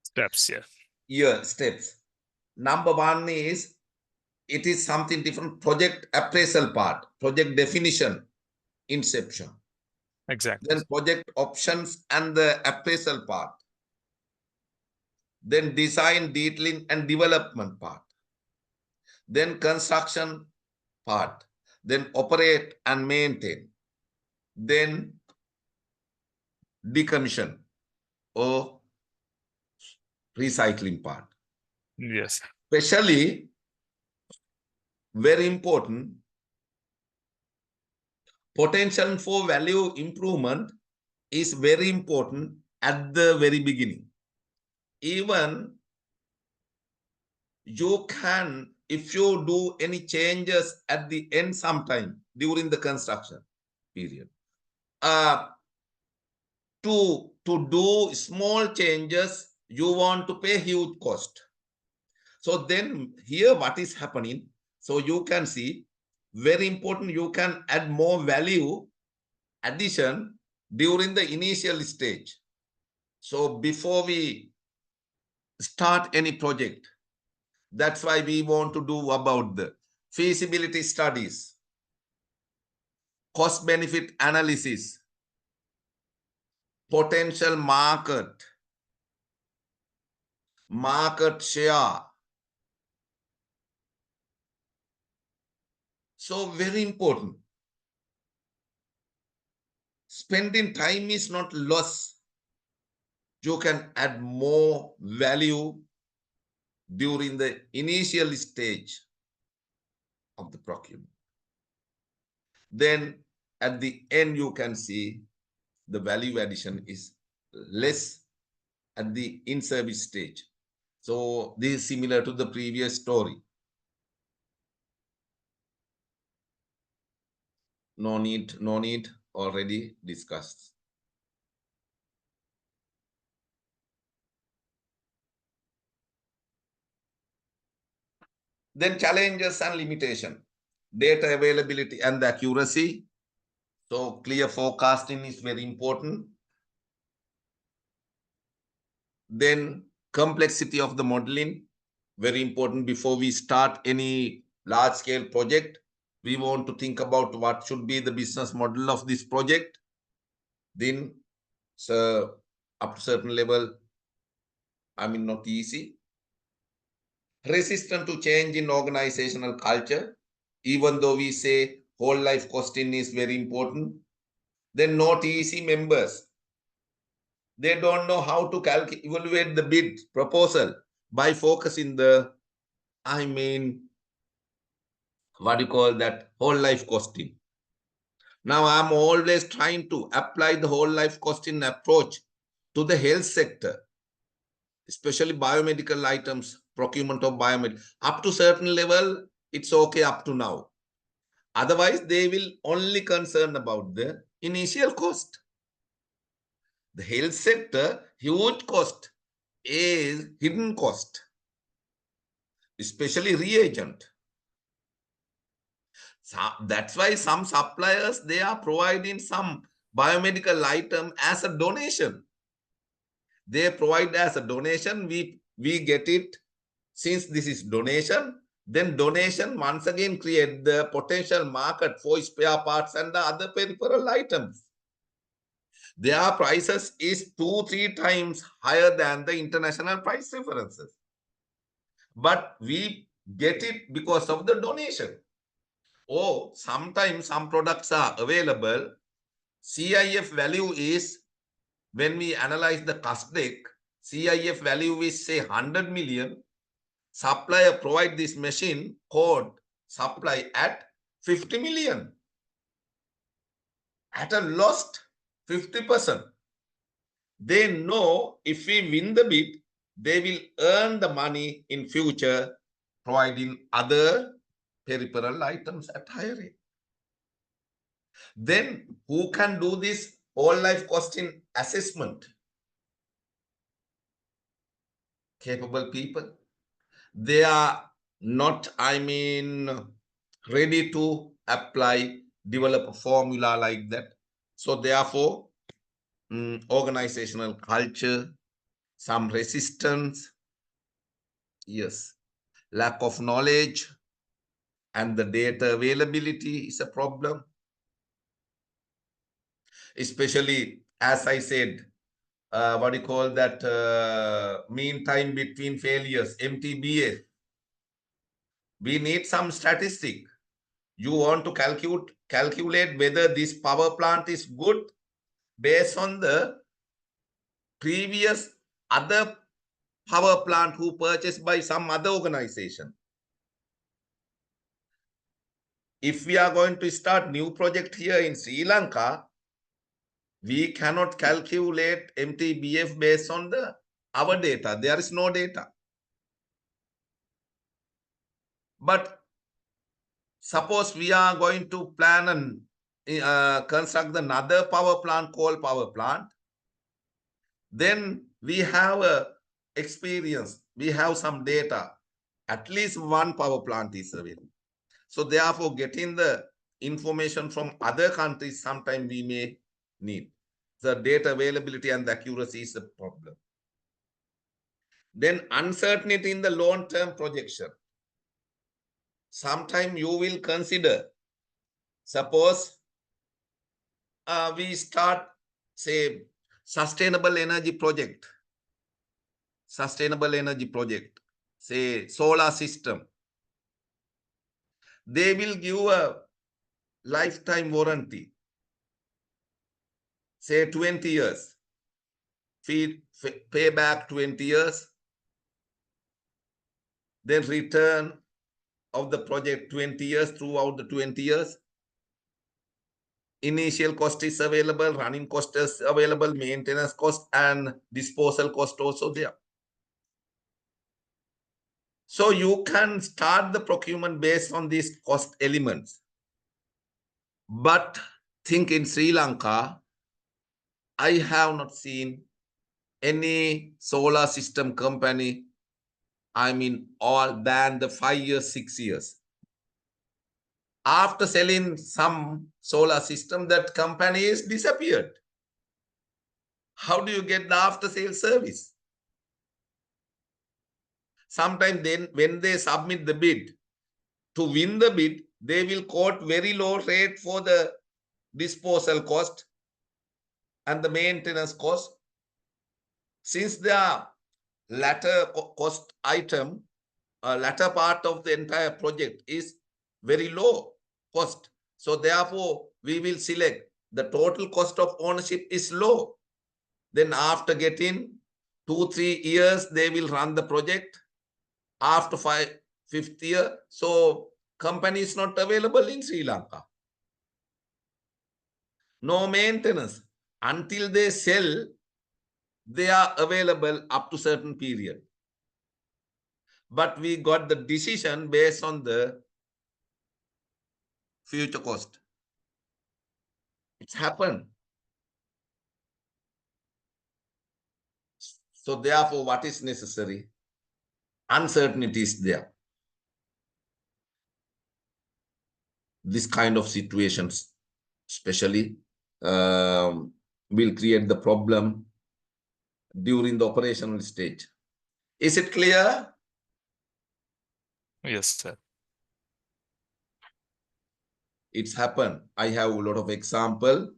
Speaker 3: Steps, yeah.
Speaker 1: Yeah, steps. Number one is, it is something different. Project appraisal part, project definition, inception.
Speaker 3: Exactly.
Speaker 1: Then project options and the appraisal part. Then design, detailing and development part. Then construction part. Then operate and maintain. Then decommission or recycling part.
Speaker 3: Yes.
Speaker 1: Especially, very important, potential for value improvement is very important at the very beginning. Even you can, if you do any changes at the end sometime during the construction period, to do small changes, you want to pay huge cost. So then here what is happening, so you can see, very important, you can add more value addition during the initial stage. So before we start any project, that's why we want to do about the feasibility studies, cost benefit analysis, potential market share. So very important. Spending time is not loss. You can add more value during the initial stage of the procurement. Then at the end, you can see the value addition is less at the in-service stage. So this is similar to the previous story. No need, already discussed. Then challenges and limitation, data availability and the accuracy. So clear forecasting is very important. Then complexity of the modeling, very important. Before we start any large scale project, we want to think about what should be the business model of this project. Then, so up to certain level, I mean, not easy. resistant to change in organizational culture, even though we say whole life costing is very important. Then not easy members. They don't know how to evaluate the bid proposal by focusing the, what do you call that, whole life costing. Now I'm always trying to apply the whole life costing approach to the health sector, especially biomedical items, procurement of biomedical. Up to certain level, it's okay up to now. Otherwise, they will only concern about the initial cost. The health sector, huge cost is hidden cost, especially reagent. So that's why some suppliers, they are providing some biomedical item as a donation. They provide as a donation, we get it. Since this is donation, then donation once again create the potential market for spare parts and the other peripheral items. Their prices is 2-3 times higher than the international price references. But we get it because of the donation. Or sometimes some products are available. CIF value is, when we analyze the cost deck, CIF value is say 100 million. Supplier provide this machine code supply at 50 million. At a lost 50%. They know if we win the bid, they will earn the money in future, providing other peripheral items at higher rate. Then who can do this whole life costing assessment? Capable people. They are not, ready to apply, develop a formula like that. So therefore, organizational culture, some resistance, yes, lack of knowledge, and the data availability is a problem. Especially, as I said, what do you call that, mean time between failures, MTBF. We need some statistic. You want to calculate whether this power plant is good based on the previous other power plant who purchased by some other organization. If we are going to start new project here in Sri Lanka, we cannot calculate MTBF based on our data. There is no data. But suppose we are going to plan and construct another power plant, coal power plant, then we have experience, we have some data. At least one power plant is available. So therefore, getting the information from other countries, sometimes we may need. The data availability and the accuracy is a problem. Then uncertainty in the long-term projection. Sometimes you will consider, suppose we start, say, sustainable energy project, say solar system. They will give a lifetime warranty, say 20 years, pay back 20 years, then return of the project 20 years, throughout the 20 years. Initial cost is available, running cost is available, maintenance cost and disposal cost also there. So you can start the procurement based on these cost elements. But think in Sri Lanka, I have not seen any solar system company, all than the 5 years, 6 years. After selling some solar system, that company is disappeared. How do you get the after sale service? Sometimes then when they submit the bid, to win the bid, they will quote very low rate for the disposal cost and the maintenance cost. Since the latter cost item latter part of the entire project is very low cost. So therefore, we will select the total cost of ownership is low. Then after getting 2-3 years, they will run the project. After 5th year, so company is not available in Sri Lanka. No maintenance. Until they sell, they are available up to certain period. But we got the decision based on the future cost. It's happened. So therefore, what is necessary? Uncertainty is there. This kind of situations, especially, will create the problem during the operational stage. Is it clear?
Speaker 3: Yes, sir.
Speaker 1: It's happened. I have a lot of example.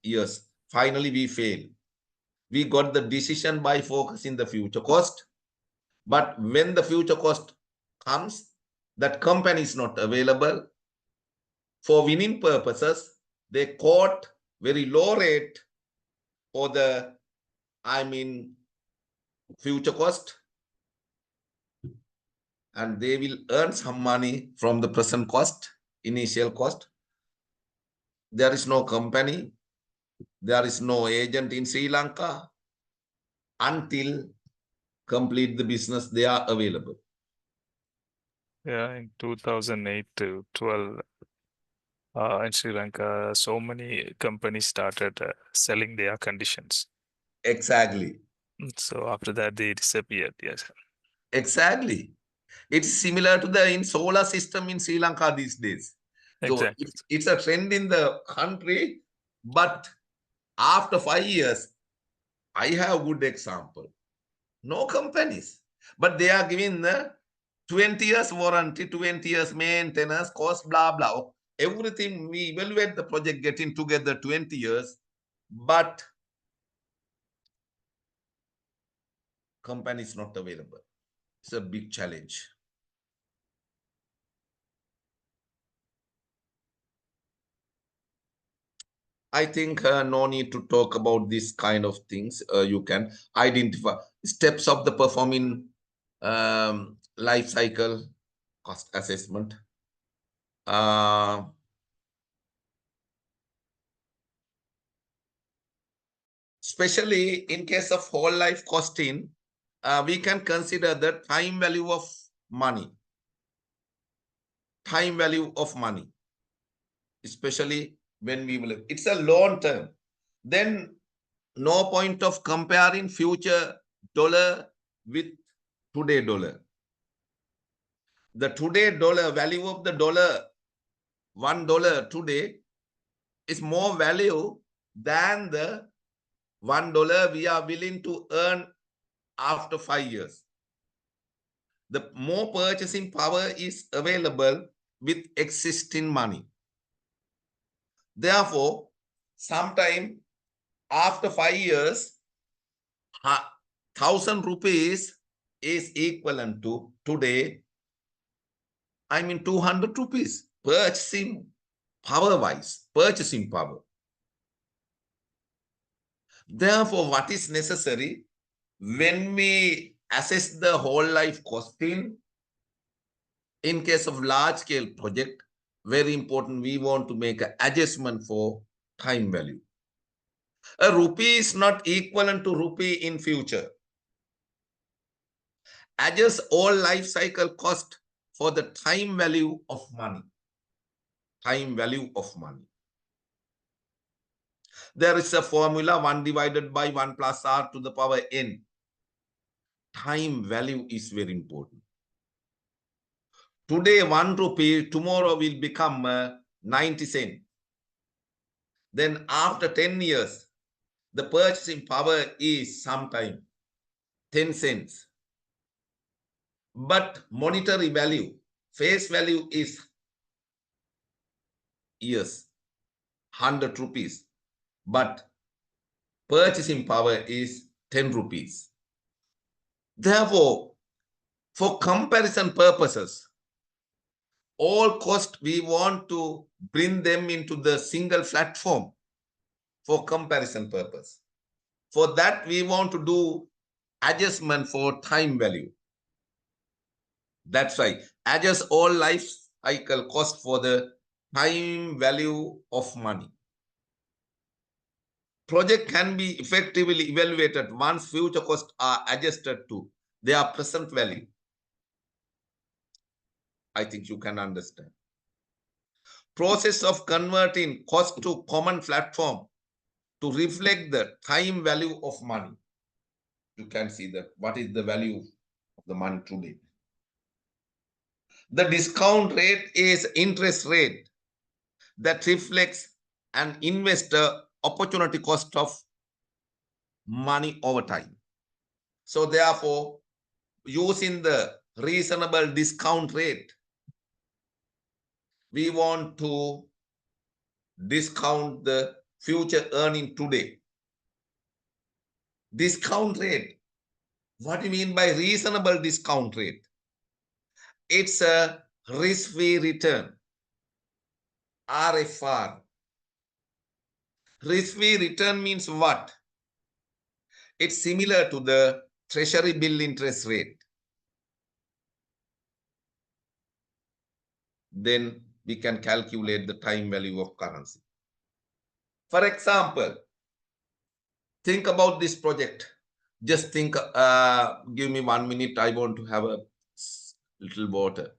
Speaker 1: Yes, finally we failed. We got the decision by focusing the future cost. But when the future cost comes, that company is not available. For winning purposes, they quote very low rate for the, future cost. And they will earn some money from the present cost, initial cost. There is no company. There is no agent in Sri Lanka. Until complete the business, they are available.
Speaker 3: Yeah, in 2008 to 12, in Sri Lanka, so many companies started selling their conditions.
Speaker 1: Exactly.
Speaker 3: So after that, they disappeared. Yes.
Speaker 1: Exactly. It's similar to the in solar system in Sri Lanka these days. So
Speaker 3: Exactly.
Speaker 1: it's a trend in the country, but after 5 years, I have a good example. No companies, but they are giving the 20 years warranty, 20 years maintenance, cost, blah, blah. Everything we evaluate the project getting together 20 years, but company is not available. It's a big challenge. I think no need to talk about this kind of things. You can identify steps of the performing life cycle cost assessment. Especially in case of whole life costing, we can consider the time value of money. Time value of money, especially when we will, it's a long term. Then no point of comparing future dollar with today dollar. The today dollar value of the dollar, $1 today is more value than the $1 we are willing to earn after 5 years. The more purchasing power is available with existing money. Therefore, sometime after 5 years, 1,000 rupees is equivalent to today, 200 rupees. Purchasing power wise, purchasing power. Therefore, what is necessary when we assess the whole life costing in case of large scale project, very important, we want to make an adjustment for time value. A rupee is not equivalent to rupee in future. Adjust all life cycle cost for the time value of money. Time value of money. There is a formula 1 divided by 1 plus r to the power n. Time value is very important. Today 1 rupee, tomorrow will become 90 cents. Then after 10 years, the purchasing power is sometime 10 cents. But monetary value, face value is yes, 100 rupees. But purchasing power is 10 rupees. Therefore, For comparison purposes, all costs we want to bring them into the single platform for comparison purpose. For that, we want to do adjustment for time value. That's right. Adjust all life cycle cost for the time value of money. Project can be effectively evaluated once future costs are adjusted to their present value. I think you can understand. Process of converting cost to common platform to reflect the time value of money. You can see that what is the value of the money today. The discount rate is interest rate that reflects an investor opportunity cost of money over time. So therefore, using the reasonable discount rate, we want to discount the future earning today. Discount rate. What do you mean by reasonable discount rate? It's a risk-free return, RFR. Risk-free return means what? It's similar to the treasury bill interest rate. Then we can calculate the time value of currency. For example, think about this project. Just think, give me 1 minute. I want to have a little water.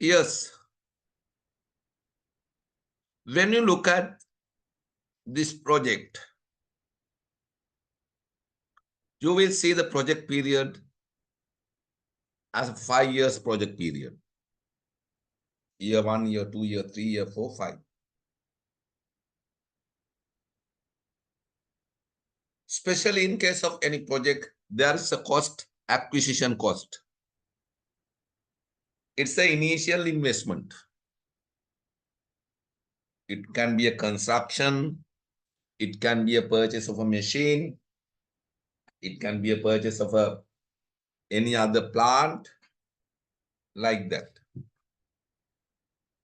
Speaker 1: Yes. When you look at this project, you will see the project period as a 5 years project period. Year 1, year 2, year 3, year 4, 5. Especially in case of any project, there is a cost, acquisition cost. It's the initial investment. It can be a construction. It can be a purchase of a machine. It can be a purchase of any other plant, like that.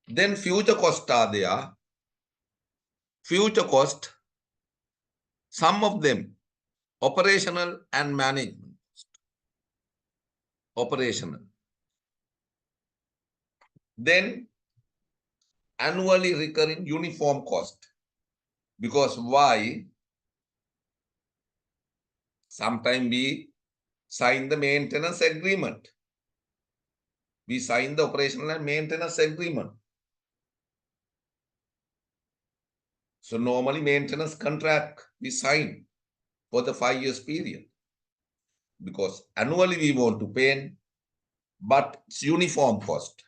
Speaker 1: Then future costs are there. Future cost, some of them operational and management. Operational. Then annually recurring uniform cost. Because why? Sometimes we sign the maintenance agreement. We sign the operational and maintenance agreement. So normally maintenance contract we sign for the 5 years period. Because annually we want to pay, but it's uniform cost,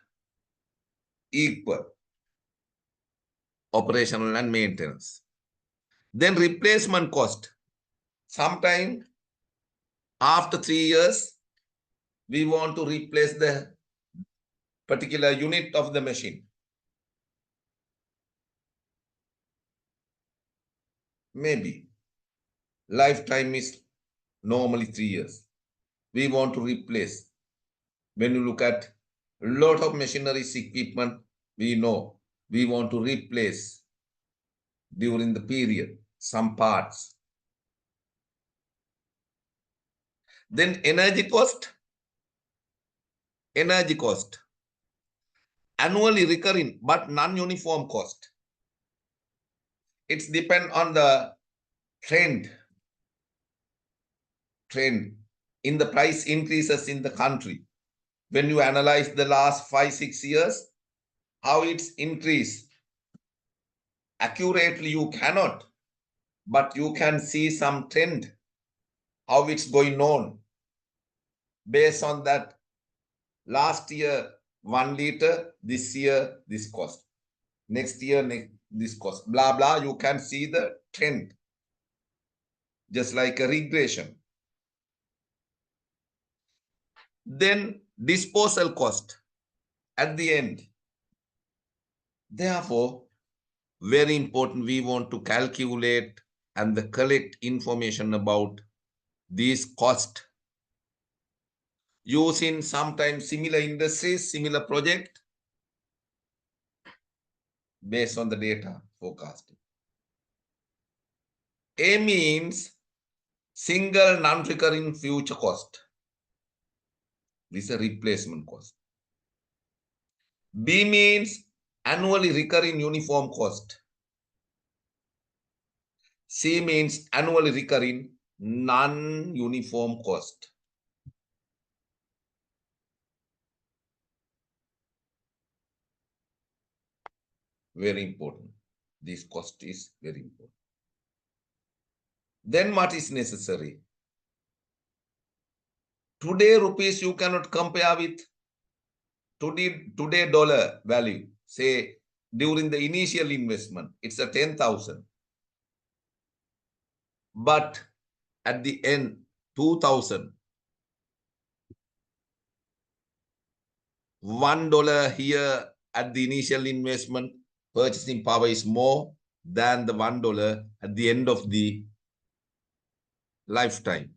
Speaker 1: equal, operational and maintenance. Then replacement cost. Sometime after 3 years, we want to replace the particular unit of the machine. Maybe lifetime is normally 3 years. We want to replace. When you look at a lot of machineries, equipment, we know we want to replace during the period some parts. Then energy cost. Energy cost. Annually recurring but non-uniform cost. It's depend on the trend in the price increases in the country. When you analyze the last 5-6 years, how it's increased. Accurately you cannot, but you can see some trend, how it's going on. Based on that, last year 1 liter, this year this cost. Next year this cost, blah blah. You can see the trend, just like a regression. Then disposal cost at the end. Therefore, very important, we want to calculate and collect information about these costs using sometimes similar industries, similar project, based on the data forecasting. A means single non-recurring future cost. This is a replacement cost. B means annually recurring uniform cost. C means annually recurring non-uniform cost. Very important. This cost is very important. Then what is necessary? Today rupees you cannot compare with today dollar value. Say during the initial investment, it's a 10,000. But at the end, 2,000. $1 here at the initial investment, purchasing power is more than the $1 at the end of the lifetime.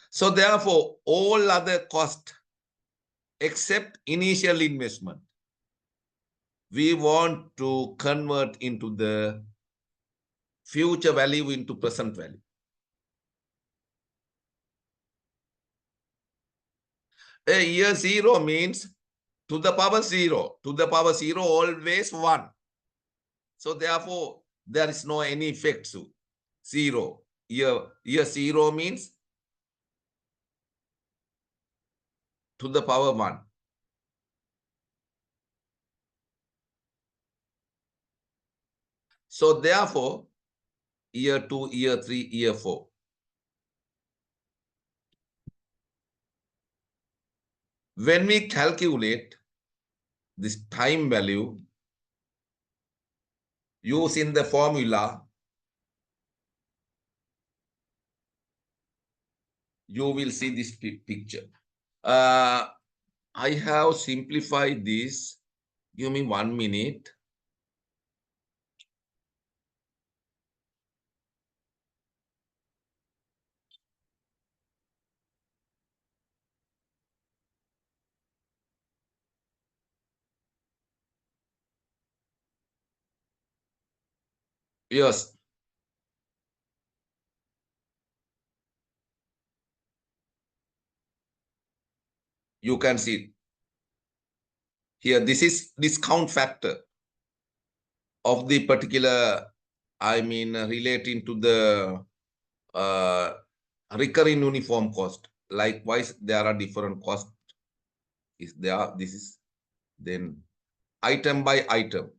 Speaker 1: So therefore, all other costs except initial investment, we want to convert into the future value into present value. A year 0 means to the power 0. To the power 0 always 1. So therefore, there is no any effect. So 0. Year 0 means to the power 1. So therefore, year 2, year 3, year 4. When we calculate this time value using the formula, you will see this picture. I have simplified this. Give me 1 minute. Yes. You can see here, this is discount factor. of the particular, relating to the recurring uniform cost. Likewise, there are different costs. Is there? This is then item by item.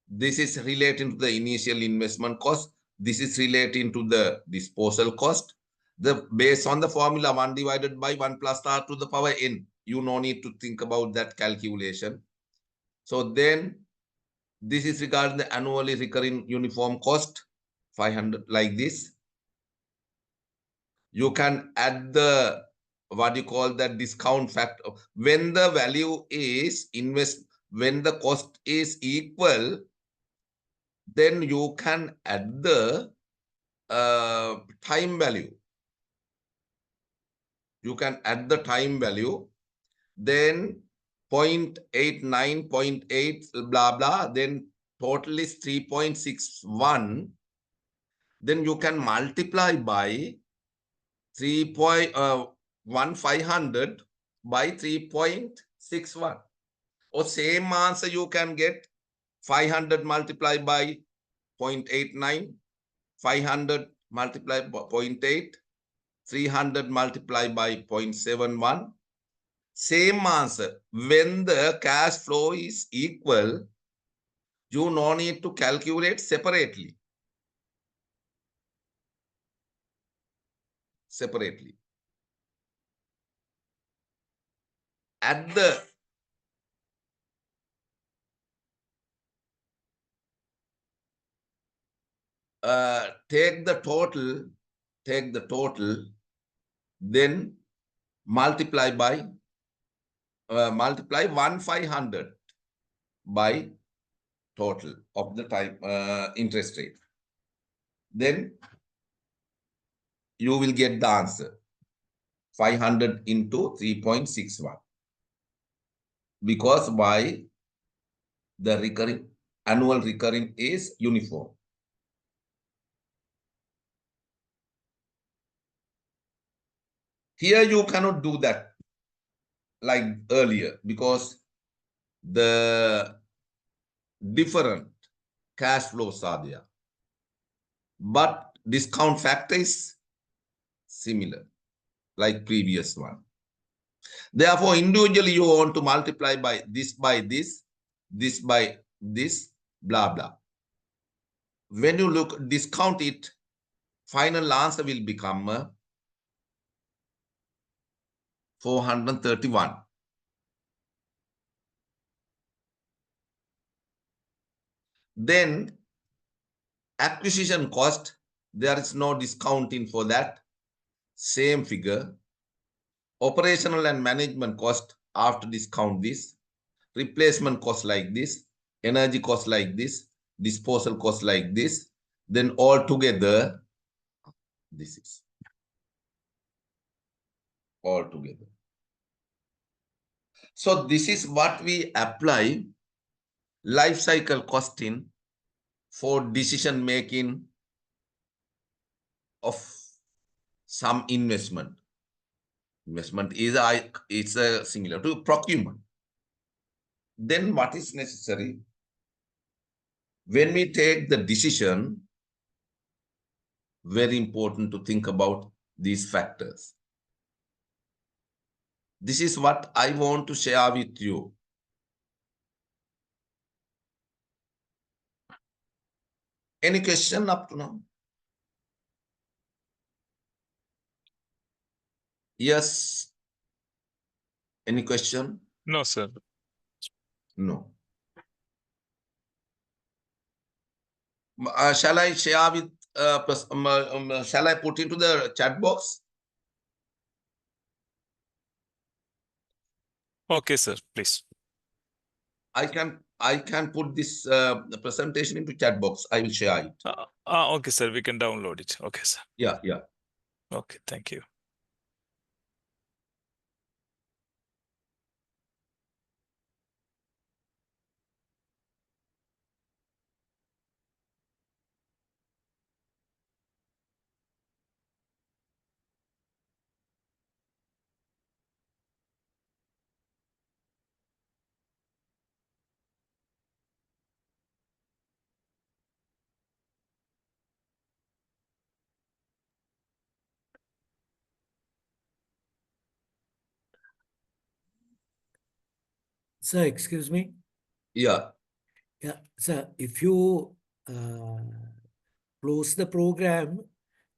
Speaker 1: This is relating to the initial investment cost. This is relating to the disposal cost. The based on the formula 1 divided by 1 plus r to the power n. You no need to think about that calculation. So then this is regarding the annually recurring uniform cost, 500 like this. You can add the, what you call that discount factor. When the value is when the cost is equal, then you can add the time value. You can add the time value, then 0.89, 0.8, blah, blah, then total is 3.61. Then you can multiply by 3.1500 by 3.61. Or same answer you can get 500 multiplied by 0.89, 500 multiplied by 0.8, 300 multiplied by 0.71. Same answer. When the cash flow is equal, you no need to calculate separately. Separately. At the take the total, then multiply by multiply 1,500 by total of the time interest rate. Then you will get the answer 500 into 3.61. Because why? The recurring annual recurring is uniform. Here you cannot do that like earlier because the different cash flows are there. But discount factor is similar like previous one. Therefore, individually you want to multiply by this by this by this, blah, blah. When you look, discount it, final answer will become 431. Then acquisition cost, there is no discounting for that. Same figure. Operational and management cost after discount this. Replacement cost like this. Energy cost like this. Disposal cost like this. Then all together, this is all together. So this is what we apply life cycle costing for decision making of some investment. Investment is it's a similar to procurement. Then what is necessary? When we take the decision, very important to think about these factors. This is what I want to share with you. Any question up to now? Yes. Any question?
Speaker 3: No, sir.
Speaker 1: No. Shall I share with, shall I put into the chat box?
Speaker 3: Okay, sir, please.
Speaker 1: I can put this presentation into chat box. I will share it.
Speaker 3: Okay, sir, we can download it. Okay, sir.
Speaker 1: Yeah, yeah.
Speaker 3: Okay, thank you.
Speaker 2: Sir, excuse me.
Speaker 1: Yeah.
Speaker 2: Yeah, sir, if you close the program,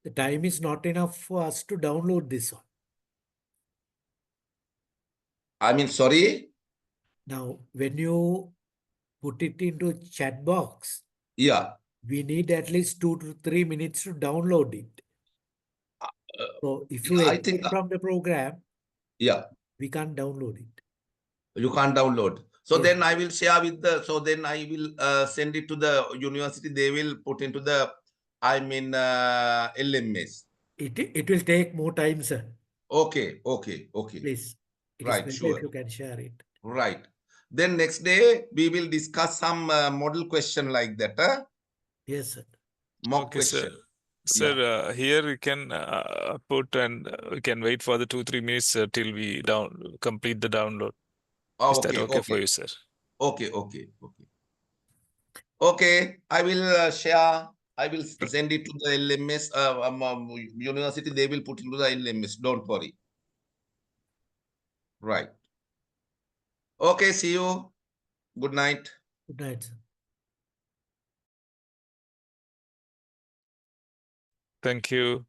Speaker 2: the time is not enough for us to download this one.
Speaker 1: I mean, sorry.
Speaker 2: Now, when you put it into chat box,
Speaker 1: Yeah.
Speaker 2: we need at least 2 to 3 minutes to download it. So if you
Speaker 1: I think,
Speaker 2: exit from the program,
Speaker 1: yeah,
Speaker 2: we can't download it.
Speaker 1: you can't download. So
Speaker 2: Yes.
Speaker 1: then I will share with the, so then I will send it to the university. They will put into the, I mean, LMS.
Speaker 2: It will take more time, sir.
Speaker 1: Okay, okay, okay.
Speaker 2: Please. It is
Speaker 1: Right,
Speaker 2: better
Speaker 1: sure.
Speaker 2: if you can share it.
Speaker 1: Right. Then next day, we will discuss some model question like that,
Speaker 2: Yes, sir.
Speaker 1: mock
Speaker 3: Okay, sir.
Speaker 1: question.
Speaker 3: Sir,
Speaker 1: Yeah.
Speaker 3: here we can put and we can wait for the 2-3 minutes till we complete the download.
Speaker 1: Oh,
Speaker 3: Is that
Speaker 1: okay,
Speaker 3: okay for
Speaker 1: okay.
Speaker 3: you, sir?
Speaker 1: Okay, okay, okay. Okay, I will share. I will send it to the LMS university. They will put into the LMS. Don't worry. Right. Okay, see you. Good night.
Speaker 2: Good night, sir.
Speaker 3: Thank you.